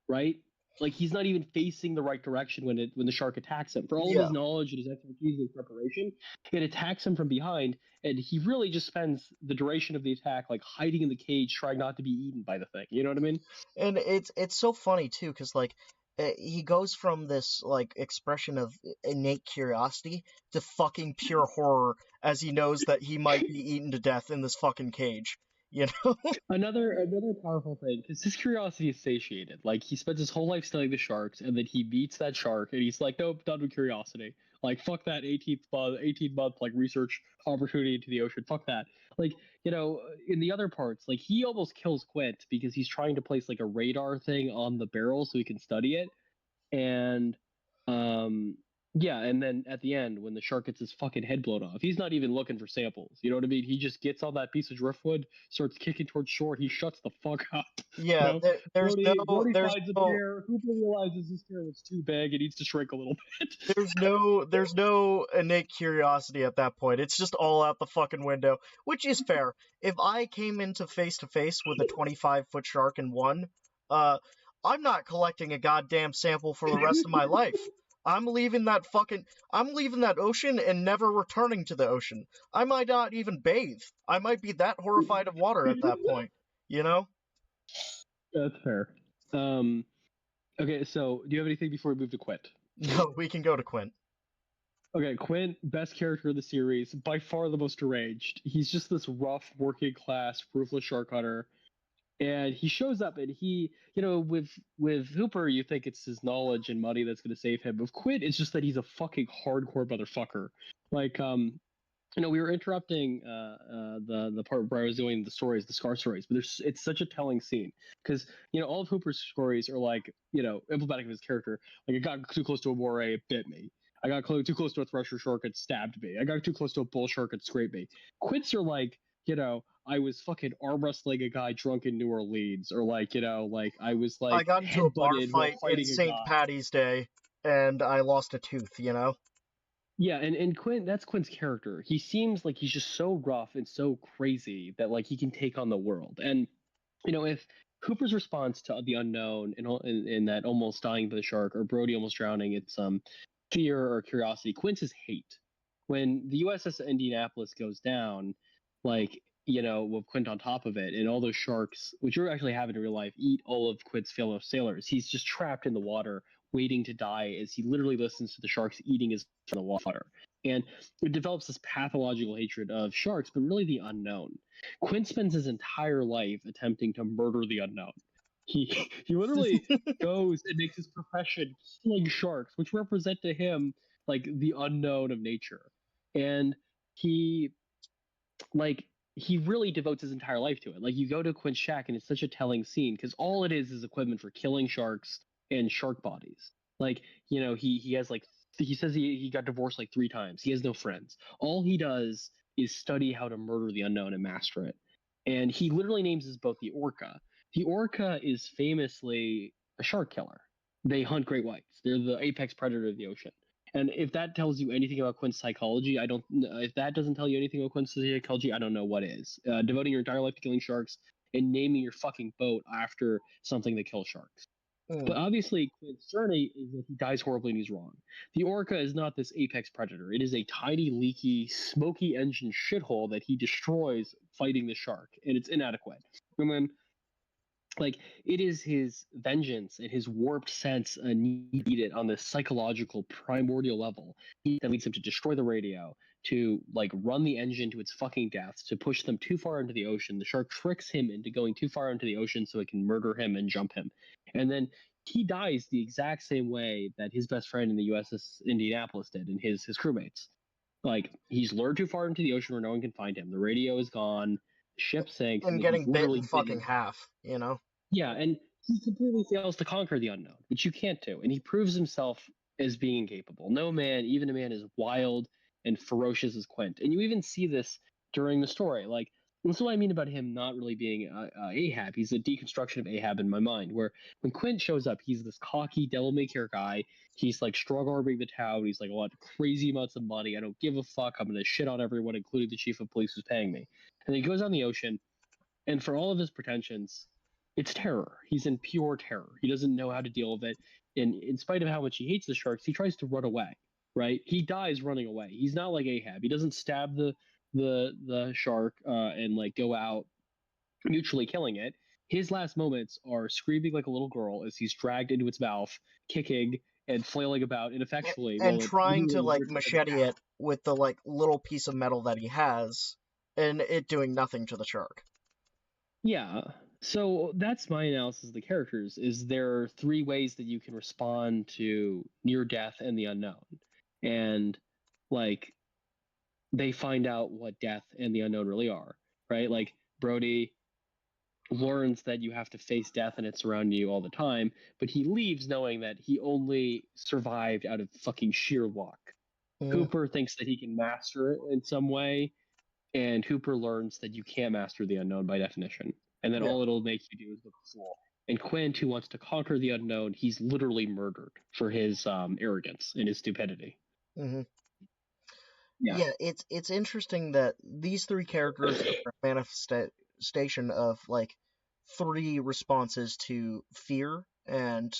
right? Like he's not even facing the right direction when the shark attacks him. For all of his knowledge and his expertise and preparation, it attacks him from behind, and he really just spends the duration of the attack like hiding in the cage, trying not to be eaten by the thing. You know what I mean? And it's so funny too, because like he goes from this like expression of innate curiosity to fucking pure horror as he knows that he might be eaten to death in this fucking cage. You know? Another powerful thing, because his curiosity is satiated. Like he spends his whole life studying the sharks, and then he meets that shark, and he's like, "Nope, done with curiosity. Like fuck that 18-month like research opportunity into the ocean. Fuck that." Like you know, in the other parts, like he almost kills Quint because he's trying to place like a radar thing on the barrel so he can study it, and yeah, and then at the end, when the shark gets his fucking head blown off, he's not even looking for samples. You know what I mean? He just gets on that piece of driftwood, starts kicking towards shore. He shuts the fuck up. Yeah, you know? there's Brody there's finds a bear. Hooper realizes his bear was too big. It needs to shrink a little bit. there's no innate curiosity at that point. It's just all out the fucking window, which is fair. If I came into face to face with a 25-foot shark and won, I'm not collecting a goddamn sample for the rest of my life. I'm leaving that ocean and never returning to the ocean. I might not even bathe. I might be that horrified of water at that point, you know? That's fair. Okay, so do you have anything before we move to Quint? No, we can go to Quint. Okay, Quint, best character of the series, by far the most deranged. He's just this rough, working class, ruthless shark hunter. And he shows up, and he, you know, with Hooper, you think it's his knowledge and money that's going to save him. With Quint, it's just that he's a fucking hardcore motherfucker. Like, you know, we were interrupting the part where I was doing the stories, the Scar stories, but it's such a telling scene because you know all of Hooper's stories are like you know emblematic of his character. Like, I got too close to a moray, it bit me. I got too close to a thresher shark, it stabbed me. I got too close to a bull shark, it scraped me. Quints are like, you know, I was fucking arm wrestling a guy drunk in New Orleans, or like, you know, like I was like I got into a bar fight in St. guy. Patty's Day, and I lost a tooth. You know. Yeah, and Quint, that's Quint's character. He seems like he's just so rough and so crazy that like he can take on the world. And you know, if Hooper's response to the unknown in that almost dying by the shark or Brody almost drowning, it's fear or curiosity. Quint's is hate. when the USS Indianapolis goes down, like, with Quint on top of it, and all those sharks, which are actually happen in real life, eat all of Quint's fellow sailors. He's just trapped in the water, waiting to die, as he literally listens to the sharks eating his in the water. And it develops this pathological hatred of sharks, but really the unknown. Quint spends his entire life attempting to murder the unknown. He literally goes and makes his profession killing sharks, which represent to him like the unknown of nature. And he like he really devotes his entire life to it. Like, you go to Quint's shack and it's such a telling scene because all it is equipment for killing sharks and shark bodies. Like, he has like he says he got divorced like 3 times. He has no friends. All he does is study how to murder the unknown and master it. And he literally names his boat the Orca. The Orca is famously a shark killer. They hunt great whites. They're the apex predator of the ocean. And if that tells you anything about Quint's psychology, I don't. If that doesn't tell you anything about Quint's psychology, I don't know what is. Devoting your entire life to killing sharks and naming your fucking boat after something that kills sharks. But obviously, Quint's journey is that he dies horribly and he's wrong. The Orca is not this apex predator. It is a tiny, leaky, smoky engine shithole that he destroys fighting the shark, and it's inadequate. And then, like, it is his vengeance and his warped sense needed on this psychological primordial level that leads him to destroy the radio, to like run the engine to its fucking death, to push them too far into the ocean. The shark tricks him into going too far into the ocean so it can murder him and jump him, and then he dies the exact same way that his best friend in the USS Indianapolis did, and his crewmates. Like, he's lured too far into the ocean where no one can find him. The radio is gone. Ship sinks, And and getting he's bit literally in fucking half, Yeah, and he completely fails to conquer the unknown, which you can't do, and he proves himself as being incapable. No man, even a man as wild and ferocious as Quint, and you even see this during the story. Like, that's what I mean about him not really being Ahab. He's a deconstruction of Ahab in my mind, where when Quint shows up, he's this cocky, devil-may-care guy. He's like strong-arming the town. He's like, I want crazy amounts of money. I don't give a fuck. I'm gonna shit on everyone, including the chief of police who's paying me. And then he goes on the ocean, and for all of his pretensions, it's terror. He's in pure terror. He doesn't know how to deal with it. And in spite of how much he hates the sharks, he tries to run away. Right? He dies running away. He's not like Ahab. He doesn't stab the shark and like go out mutually killing it. His last moments are screaming like a little girl as he's dragged into its mouth, kicking and flailing about ineffectually and while it trying to literally like rips machete it with the like little piece of metal that he has, and it doing nothing to the shark. Yeah. So that's my analysis of the characters. Is there are 3 ways that you can respond to near death and the unknown. And like, they find out what death and the unknown really are, right? Like, Brody learns that you have to face death and it's around you all the time, but he leaves knowing that he only survived out of fucking sheer luck. Hooper thinks that he can master it in some way, and Hooper learns that you can't master the unknown by definition, and then all it'll make you do is look a fool. And Quint, who wants to conquer the unknown, he's literally murdered for his arrogance and his stupidity. Yeah, it's interesting that these 3 characters are a manifestation of like 3 responses to fear and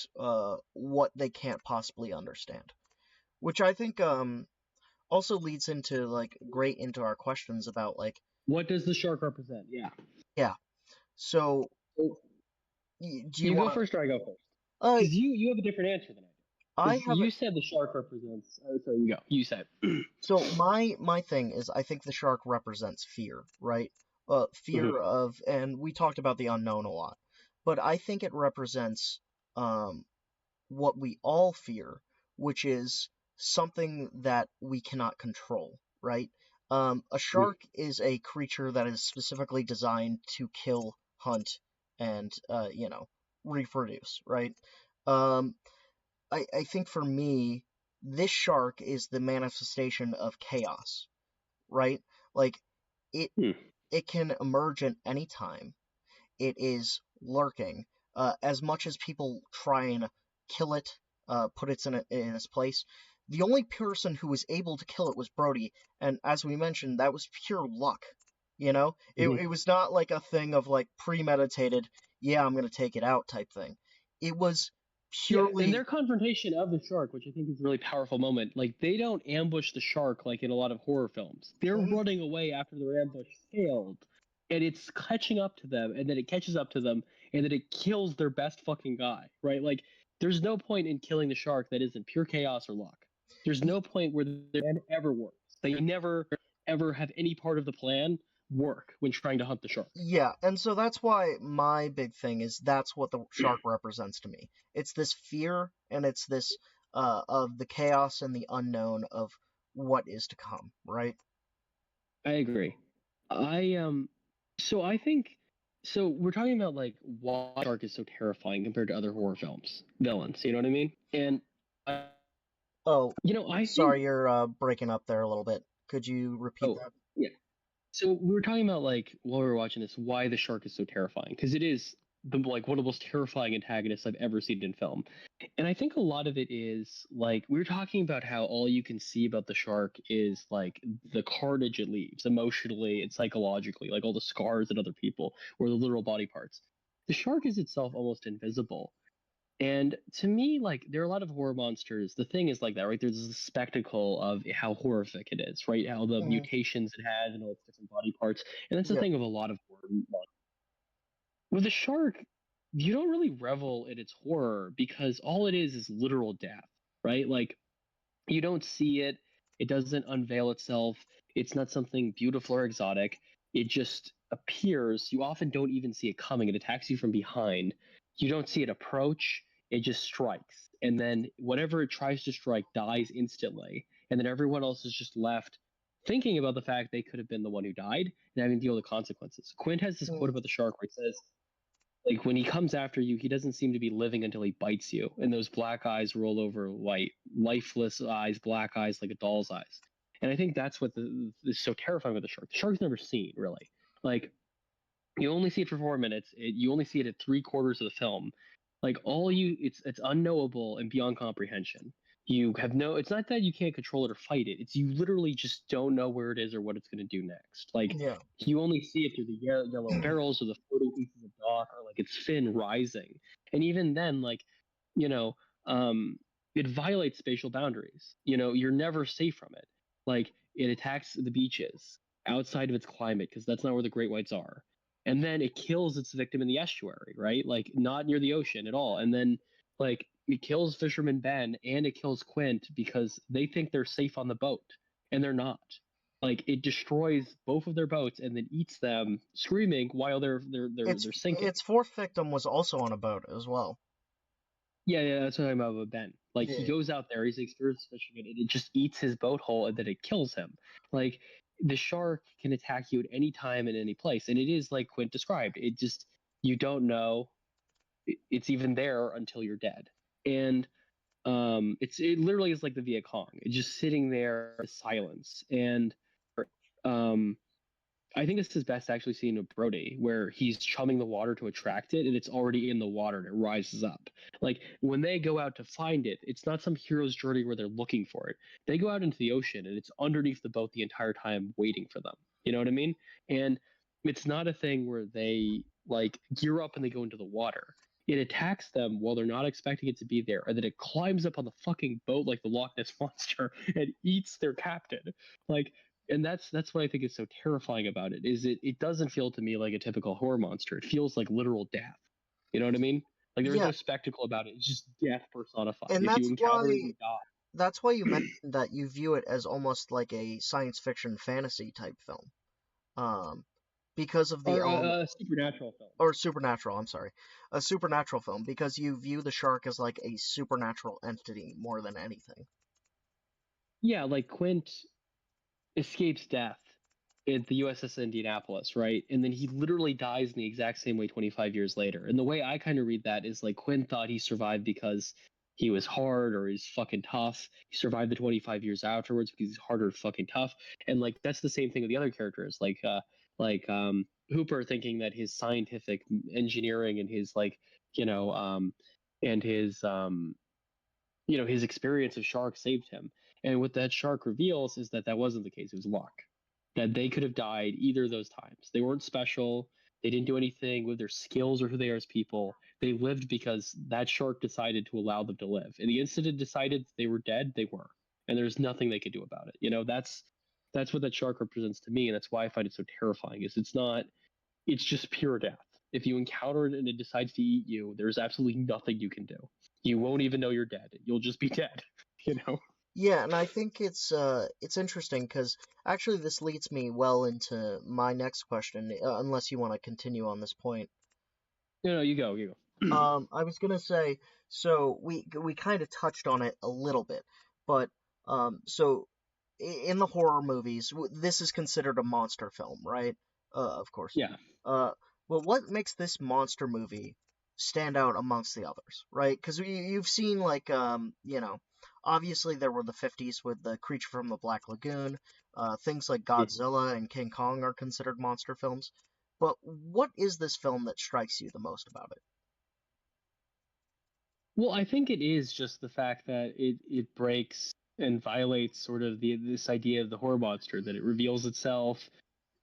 what they can't possibly understand, which I think also leads into like great into our questions about like, what does the shark represent? Yeah. So, do you go first or I go first? Because you have a different answer than I do. You said the shark represents. So you go. You said. So my thing is, I think the shark represents fear, right? Fear of, and we talked about the unknown a lot, but I think it represents what we all fear, which is something that we cannot control, right? A shark is a creature that is specifically designed to kill, hunt, and reproduce, right? I think for me, this shark is the manifestation of chaos, right? Like, it can emerge at any time. It is lurking. As much as people try and kill it, put it in its place, the only person who was able to kill it was Brody, and as we mentioned, that was pure luck. It was not like a thing of like premeditated, yeah, I'm gonna take it out type thing. It was Yeah, and purely. their confrontation of the shark, which I think is a really powerful moment, like they don't ambush the shark like in a lot of horror films. They're Mhm. running away after their ambush failed, and it's catching up to them, and then it catches up to them, and then it kills their best fucking guy, right? Like, there's no point in killing the shark that isn't pure chaos or luck. There's no point where the plan ever works. They never ever have any part of the plan work when trying to hunt the shark. Yeah, and so that's why my big thing is that's what the shark represents to me. It's this fear and it's this of the chaos and the unknown of what is to come, right? I agree. I so I think so we're talking about like why shark is so terrifying compared to other horror films, villains, you know what I mean? And uh, Oh, I think sorry, you're breaking up there a little bit. Could you repeat oh that? yeah. So we were talking about like while we were watching this, why the shark is so terrifying because it is the like one of the most terrifying antagonists I've ever seen in film. And I think a lot of it is like we were talking about how all you can see about the shark is like the carnage it leaves emotionally and psychologically, like all the scars in other people or the literal body parts. The shark is itself almost invisible. And to me, like there are a lot of horror monsters. The thing is like that, right? There's the spectacle of how horrific it is, right? How the Hmm. mutations it has and all its different body parts. And that's the Yeah. thing of a lot of horror monsters. With a shark, you don't really revel in its horror because all it is literal death, right? Like you don't see it, it doesn't unveil itself, it's not something beautiful or exotic. It just appears. You often don't even see it coming. It attacks you from behind. You don't see it approach, it just strikes. And then whatever it tries to strike dies instantly. And then everyone else is just left thinking about the fact they could have been the one who died and having to deal with the consequences. Quint has this quote Mm. about the shark where he says, like when he comes after you, he doesn't seem to be living until he bites you, and those black eyes roll over white, lifeless eyes, black eyes like a doll's eyes. And I think that's what is so terrifying with the shark. The shark's never seen really. Like you only see it for 4 minutes. You only see it at 3/4 of the film. Like all you, it's unknowable and beyond comprehension. You have no. It's not that you can't control it or fight it. It's you literally just don't know where it is or what it's going to do next. Like Yeah. you only see it through the yellow barrels or the floating pieces of dock or like its fin rising. And even then, like you know, um, it violates spatial boundaries. You're never safe from it. Like it attacks the beaches outside of its climate because that's not where the great whites are, and then it kills its victim in the estuary, right? Like not near the ocean at all. And then like it kills Fisherman Ben and it kills Quint because they think they're safe on the boat and they're not. Like it destroys both of their boats and then eats them screaming while Its they're sinking. its fourth victim was also on a boat as well. Yeah, yeah, that's what I'm talking about with Ben. Like he Yeah. goes out there, he's experienced fishing it, and it just eats his boat whole, and then it kills him. Like the shark can attack you at any time in any place, and it is like Quint described. It just you don't know it's even there until you're dead, and it literally is like the Viet Cong. It's just sitting there in silence, and um, I think this is best actually seen with Brody, where he's chumming the water to attract it, and it's already in the water and it rises up. Like when they go out to find it, it's not some hero's journey where they're looking for it. They go out into the ocean and it's underneath the boat the entire time waiting for them. You know what I mean? And it's not a thing where they like gear up and they go into the water. It attacks them while they're not expecting it to be there, and then it climbs up on the fucking boat like the Loch Ness monster and eats their captain. Like and that's what I think is so terrifying about it is it doesn't feel to me like a typical horror monster. It feels like literal death. You know what I mean? Like there's Yeah, no spectacle about it. It's just death personified. and If you encounter it, you die. that's why you mentioned that you view it as almost like a science fiction fantasy type film. Um, because of the Or element a supernatural film. or supernatural, I'm sorry. A supernatural film because you view the shark as like a supernatural entity more than anything. Yeah, like Quint escapes death at the USS Indianapolis, right? And then he literally dies in the exact same way 25 years later. And the way I kind of read that is like Quinn thought he survived because he was hard or he's fucking tough. He survived the 25 years afterwards because he's harder fucking tough. And like that's the same thing with the other characters, like Hooper thinking that his scientific engineering and his like, you know, and his experience of shark saved him. And what that shark reveals is that that wasn't the case. It was luck. That they could have died either of those times. They weren't special. They didn't do anything with their skills or who they are as people. They lived because that shark decided to allow them to live. And the instant it decided they were dead, they were. And there's nothing they could do about it. That's what that shark represents to me, and that's why I find it so terrifying. It's just pure death. If you encounter it and it decides to eat you, there's absolutely nothing you can do. You won't even know you're dead. You'll just be dead. You know. Yeah, and I think it's interesting because actually this leads me well into my next question, unless you want to continue on this point. No, you go. You go. I was gonna say, so we kind of touched on it a little bit, but so in the horror movies, this is considered a monster film, right? Of course. Yeah. Uh, well, what makes this monster movie stand out amongst the others, right? Because you've seen like obviously there were the 50s with the Creature from the Black Lagoon, things like Godzilla and King Kong are considered monster films. But what is this film that strikes you the most about it? Well, I think it is just the fact that it breaks and violates sort of this idea of the horror monster, that it reveals itself,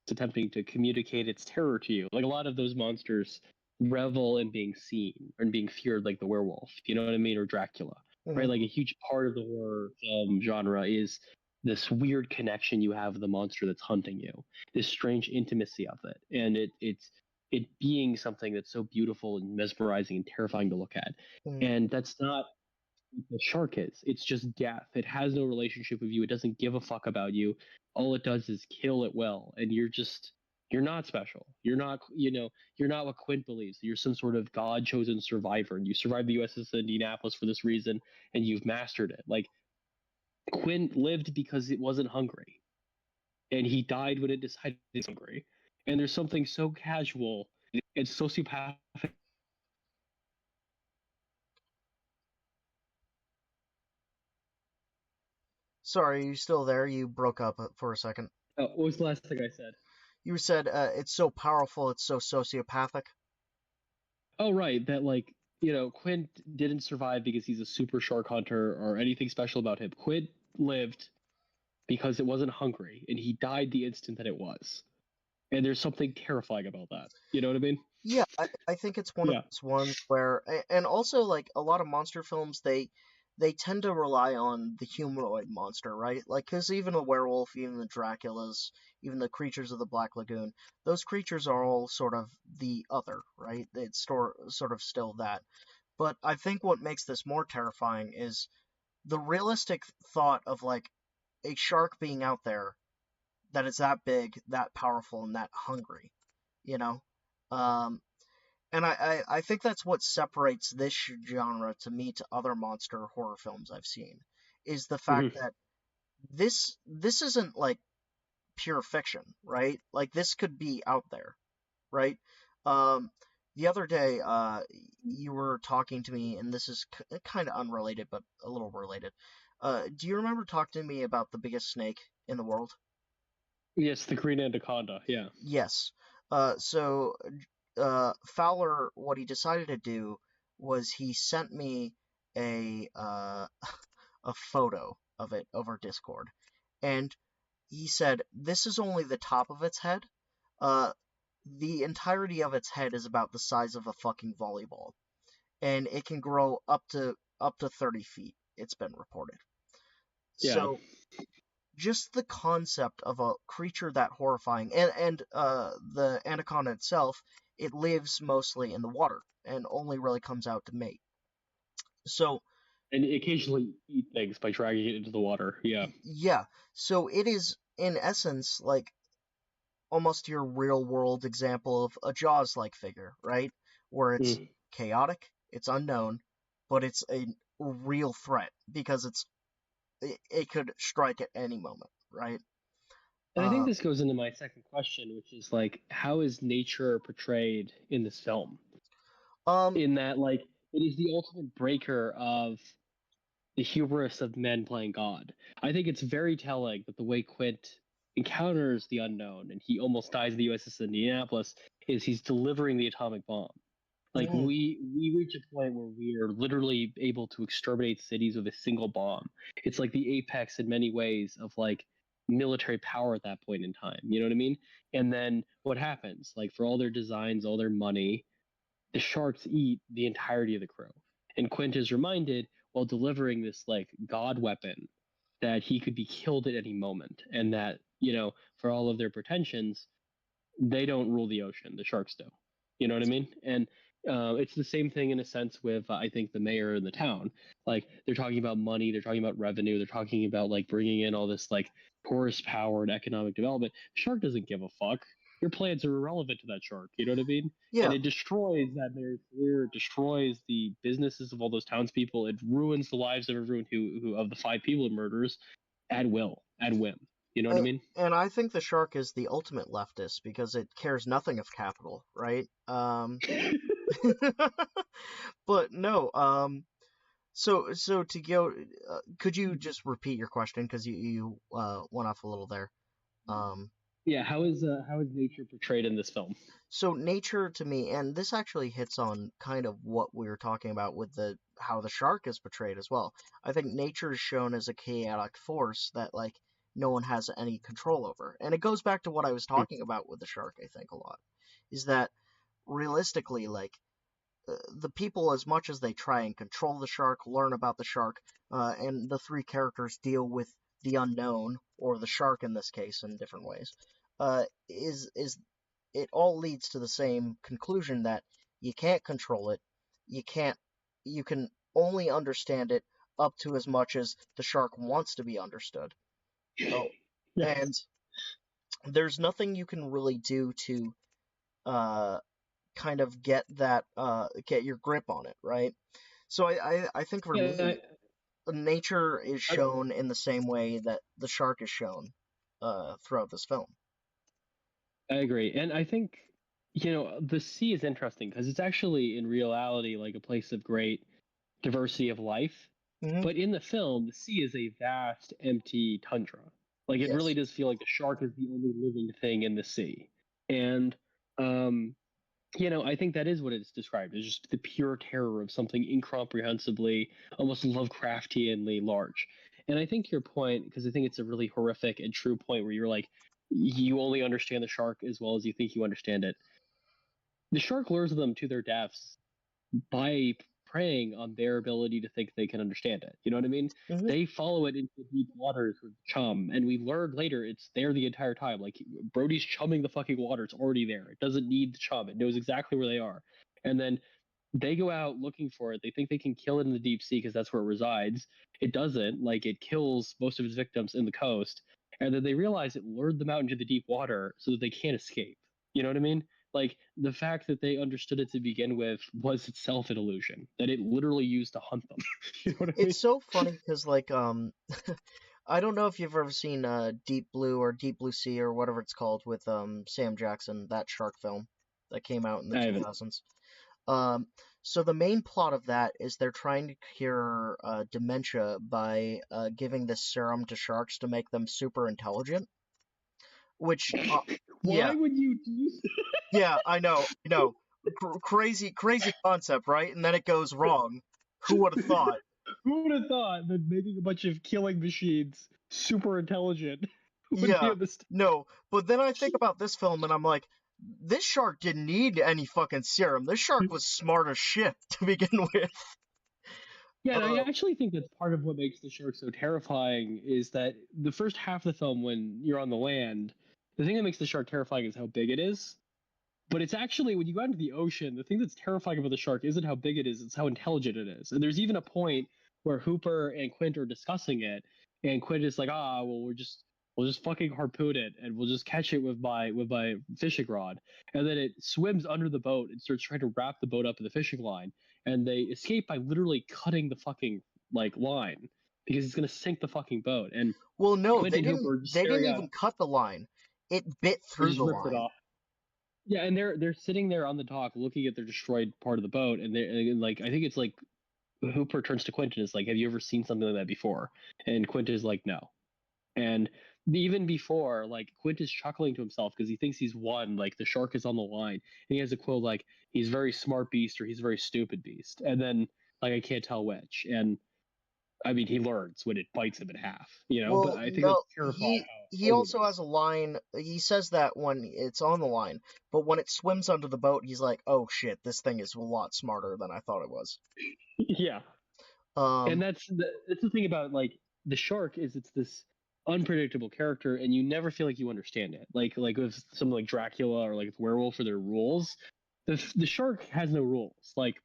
it's attempting to communicate its terror to you. Like a lot of those monsters revel in being seen and being feared, like the werewolf. You know what I mean, or Dracula, right? Hmm. Like a huge part of the horror film genre is this weird connection you have with the monster that's hunting you, this strange intimacy of it, and it being something that's so beautiful and mesmerizing and terrifying to look at. Hmm. And that's not what the shark is. It's just death. It has no relationship with you. It doesn't give a fuck about you. All it does is kill at will. And you're not special. You're not what Quint believes. You're some sort of God chosen survivor, and you survived the USS Indianapolis for this reason, and you've mastered it. Like Quint lived because it wasn't hungry, and he died when it decided it's hungry. And there's something so casual and sociopathic. Sorry, are you still there? You broke up for a second. Oh, what was the last thing I said? You said it's so powerful, it's so sociopathic. Oh, right. That, like, Quint didn't survive because he's a super shark hunter or anything special about him. Quint lived because it wasn't hungry, and he died the instant that it was. And there's something terrifying about that. You know what I mean? Yeah, I think it's one of Yeah. those ones where, and also like a lot of monster films, they tend to rely on the humanoid monster, right? Like, because even the werewolf, even the Draculas, even the creatures of the Black Lagoon, those creatures are all sort of the other, right? It's sort of still that. But I think what makes this more terrifying is the realistic thought of like a shark being out there that is that big, that powerful, and that hungry, you know? Um, and I think that's what separates this genre to me to other monster horror films I've seen, is the fact Hmm. that this isn't like pure fiction, right? Like this could be out there, right? Um, the other day, you were talking to me, and this is kind of unrelated, but a little related. Do you remember talking to me about the biggest snake in the world? Yes, the Green Anaconda. Yeah. Yes. So Fowler, what he decided to do was he sent me a a photo of it over Discord, and he said this is only the top of its head. Uh, the entirety of its head is about the size of a fucking volleyball, and it can grow up to 30 feet. It's been reported. Yeah. So just the concept of a creature that horrifying, and the anaconda itself, it lives mostly in the water and only really comes out to mate. So And occasionally eat things by dragging it into the water. Yeah. yeah, so it is in essence like almost your real world example of a Jaws like figure, right? Where it's Mm. chaotic, it's unknown, but it's a real threat because it could strike at any moment, right? And I think Uh, this goes into my second question, which is like, how is nature portrayed in this film? um, In that, like, it is the ultimate breaker of the hubris of men playing God. I think it's very telling that the way Quint encounters the unknown and he almost dies in the USS Indianapolis is he's delivering the atomic bomb. Like mm, we reach a point where we are literally able to exterminate cities with a single bomb. It's like the apex in many ways of like military power at that point in time. You know what I mean? And then what happens? Like for all their designs, all their money, the sharks eat the entirety of the crew. And Quint is reminded while delivering this like god weapon that he could be killed at any moment, and that for all of their pretensions, they don't rule the ocean. The sharks do. You know what I mean? And it's the same thing in a sense with I think the mayor and the town. Like they're talking about money, they're talking about revenue, they're talking about like bringing in all this like tourist power and economic development. Shark doesn't give a fuck. Your plans are irrelevant to that shark. You know what I mean? Yeah. And it destroys that mayor's career. It destroys the businesses of all those townspeople. It ruins the lives of everyone who of the 5 people it murders at will, at whim. You know what I mean? And I think the shark is the ultimate leftist because it cares nothing of capital, right? But no. So to go, could you just repeat your question because you went off a little there? Yeah, how is nature portrayed in this film? So nature to me, and this actually hits on kind of what we were talking about with how the shark is portrayed as well. I think nature is shown as a chaotic force that like no one has any control over. And it goes back to what I was talking about with the shark, I think a lot. Is that realistically like the people, as much as they try and control the shark, learn about the shark, and the 3 characters deal with the unknown, or the shark in this case, in different ways, is it all leads to the same conclusion that you can't control it. You can only understand it up to as much as the shark wants to be understood. Oh, Yes. and there's nothing you can really do to kind of get your grip on it, right? So I think for me, nature is shown in the same way that the shark is shown throughout this film. I agree. And I think, the sea is interesting because it's actually in reality like a place of great diversity of life. Mm-hmm. But in the film, the sea is a vast, empty tundra. Like it really does feel like the shark is the only living thing in the sea. And, I think that is what it's described as, just the pure terror of something incomprehensibly, almost Lovecraftianly large. And I think your point, because I think it's a really horrific and true point where you're like, you only understand the shark as well as you think you understand it. The shark lures them to their deaths by preying on their ability to think they can understand it. You know what I mean? Mm-hmm. They follow it into deep waters with chum, and we learn later it's there the entire time. Like Brody's chumming the fucking water; it's already there. It doesn't need the chum; it knows exactly where they are. And then they go out looking for it. They think they can kill it in the deep sea because that's where it resides. It doesn't. Like it kills most of its victims in the coast, and then they realize it lured them out into the deep water so that they can't escape. You know what I mean? Like the fact that they understood it to begin with was itself an illusion that it literally used to hunt them. You know what I mean? It's so funny because like I don't know if you've ever seen Deep Blue or Deep Blue Sea or whatever it's called with Sam Jackson, that shark film that came out in the 2000s. So the main plot of that is they're trying to cure dementia by giving this serum to sharks to make them super intelligent. Which why would you do yeah, I know. Crazy concept, right? And then it goes wrong. Who would have thought? Who would have thought that making a bunch of killing machines super intelligent would be a mistake? No, but then I think about this film and I'm like, this shark didn't need any fucking serum. This shark was smart as shit to begin with. Yeah, and I actually think that's part of what makes the shark so terrifying is that the first half of the film, when you're on the land, the thing that makes the shark terrifying is how big it is. But it's actually, when you go out into the ocean, the thing that's terrifying about the shark isn't how big it is, it's how intelligent it is. And there's even a point where Hooper and Quint are discussing it, and Quint is like, well, we'll just fucking harpoon it, and we'll just catch it with my fishing rod. And then it swims under the boat and starts trying to wrap the boat up in the fishing line. And they escape by literally cutting the fucking like line because it's gonna sink the fucking boat. And well, no, Quint they didn't even cut the line. It bit through the line. It off. Yeah, and they're sitting there on the dock looking at their destroyed part of the boat, and they're like, I think it's like Hooper turns to Quint and is like, "Have you ever seen something like that before?" And Quint is like, "No." And even before, like Quint is chuckling to himself because he thinks he's won. Like the shark is on the line, and he has a quote like, "He's very smart beast" or "He's a very stupid beast," and then like I can't tell which. And I mean, he learns when it bites him in half, you know. But Well, I think that's no, purify how he hard it also has is. a line. He says that when it's on the line, but when it swims under the boat, he's like, "Oh shit, this thing is a lot smarter than I thought it was." Yeah, and Um, that's the thing about like the shark is it's this unpredictable character, and you never feel like you understand it. Like with something like Dracula or like with werewolf or their rules, the shark has no rules. Like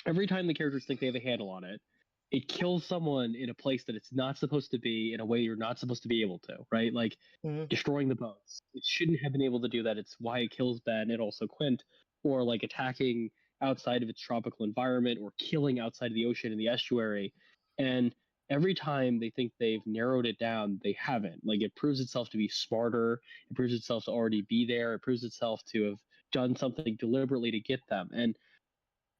every time the characters think they have a handle on it, it kills someone in a place that it's not supposed to be in a way you're not supposed to be able to, right? Like mhm. destroying the boats. It shouldn't have been able to do that. It's why it kills Ben and also Quint, or like attacking outside of its tropical environment or killing outside of the ocean in the estuary. And every time they think they've narrowed it down, they haven't. Like it proves itself to be smarter, it proves itself to already be there, it proves itself to have done something deliberately to get them. And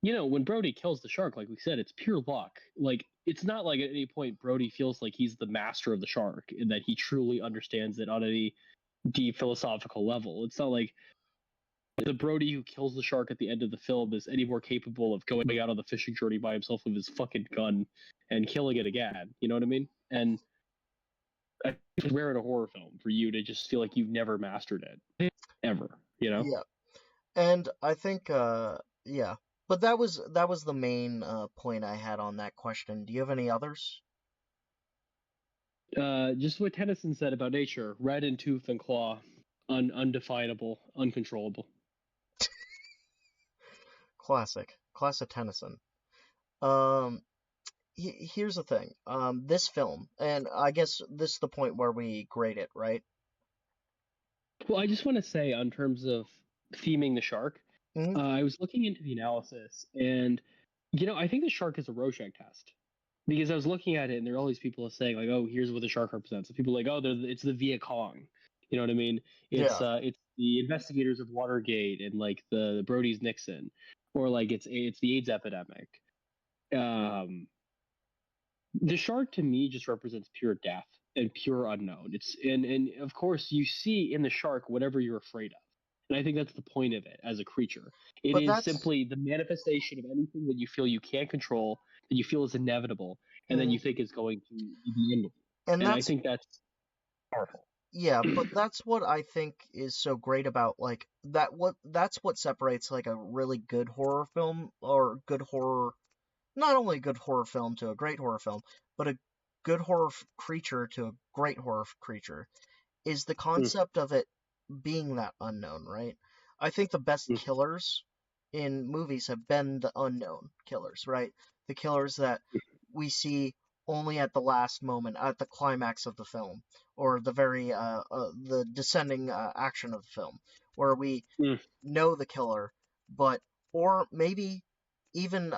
when Brody kills the shark, like we said, it's pure luck. Like it's not like at any point Brody feels like he's the master of the shark and that he truly understands it on any deep philosophical level. It's not like the Brody who kills the shark at the end of the film is any more capable of going out on the fishing journey by himself with his fucking gun and killing it again. You know what I mean? And I think it's rare in a horror film for you to just feel like you've never mastered it ever. You know? Yeah, and I think, yeah, but that was the main point I had on that question. Do you have any others? Just what Tennyson said about nature: red in tooth and claw, undefinable, uncontrollable. Classic Tennyson. Um, here's the thing. This film, and I guess this is the point where we grade it, right? Well, I just want to say, on terms of theming the shark, Hmm. I was looking into the analysis, and I think the shark is a Rorschach test because I was looking at it, and there are all these people saying like, "Oh, here's what the shark represents." And people are like, "Oh, it's the Viet Cong." You know what I mean? Yeah. It's the investigators of Watergate and like the Brody's Nixon, or like it's the AIDS epidemic. Um, the shark to me just represents pure death and pure unknown. And of course you see in the shark whatever you're afraid of. And I think that's the point of it as a creature. It But is that's simply the manifestation of anything that you feel you can't control, that you feel is inevitable, and then you mhm. think is going to be the end of you. and And I that's think that's powerful. yeah, but that's what I think is so great about like that's what separates like a really good horror film or good horror, not only a good horror film to a great horror film, but a good creature to a great creature is the Mm, concept of it being that unknown, right? I think the best mm, killers in movies have been the unknown killers, right? The killers that we see only at the last moment, at the climax of the film, or the descending action of the film, where we mm, know the killer, but or maybe even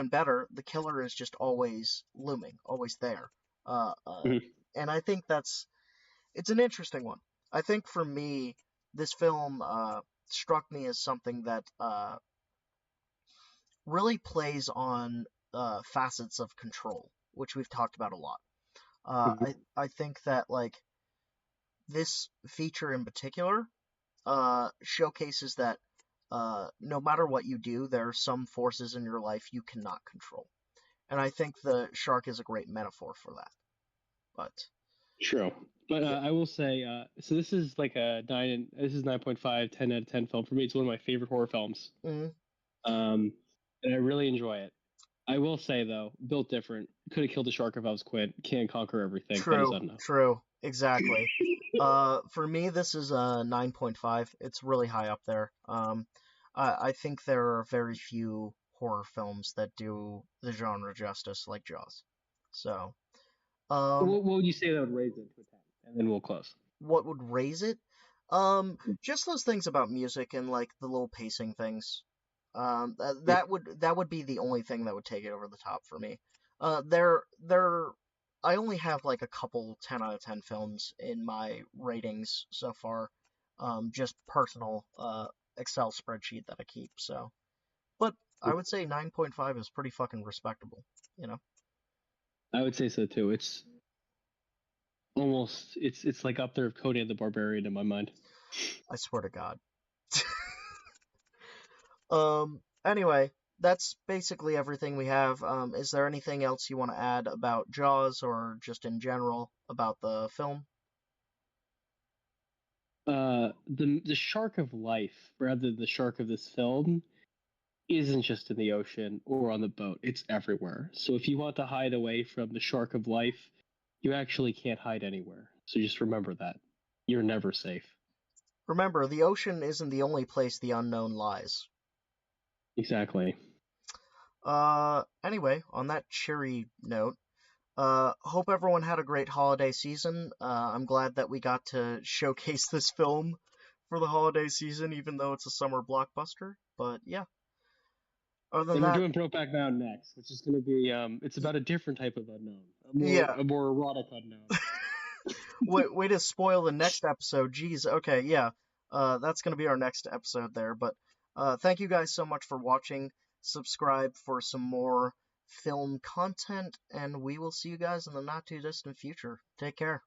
better, the killer is just always looming, always there. Uh, uh, mm, and I think it's an interesting one. I think for me, this film struck me as something that really plays on facets of control, which we've talked about a lot. mm. I think that like this feature in particular showcases that no matter what you do, there are some forces in your life you cannot control, and I think the shark is a great metaphor for that. But True. But yeah, I will say, so this is like a nine. This is 9.5, 10 out of 10 film for me. It's one of my favorite horror films. mm, Um, and I really enjoy it. I will say though, built different. Could have killed the shark if I was Quint. Can't conquer everything. That is unknown. true, exactly. For me, this is a 9.5. It's really high up there. I think there are very few horror films that do the genre justice like Jaws. So, um, What would you say that would raise it to a 10? And then we'll close. what would raise it? Just those things about music and like the little pacing things. That would be the only thing that would take it over the top for me. There I only have like a couple 10 out of 10 films in my ratings so far. Just personal Excel spreadsheet that I keep. So, but I would say 9.5 is pretty fucking respectable. You know, I would say so too. It's almost it's like up there with Conan the Barbarian in my mind. I swear to God. Anyway, that's basically everything we have. Is there anything else you want to add about Jaws or just in general about the film? The shark of life, rather the shark of this film, isn't just in the ocean or on the boat. It's everywhere. So if you want to hide away from the shark of life, you actually can't hide anywhere. So just remember that. You're never safe. Remember, the ocean isn't the only place the unknown lies. Exactly. Anyway, on that cheery note, hope everyone had a great holiday season. I'm glad that we got to showcase this film for the holiday season, even though it's a summer blockbuster. But yeah, other than And we're that, doing Brokeback Mountain next, which is going to be it's about a different type of unknown, yeah, a more erotic unknown. way to spoil the next episode. Jeez, okay, yeah, that's gonna be our next episode there. But thank you guys so much for watching. Subscribe for some more film content, and we will see you guys in the not too distant future. Take care.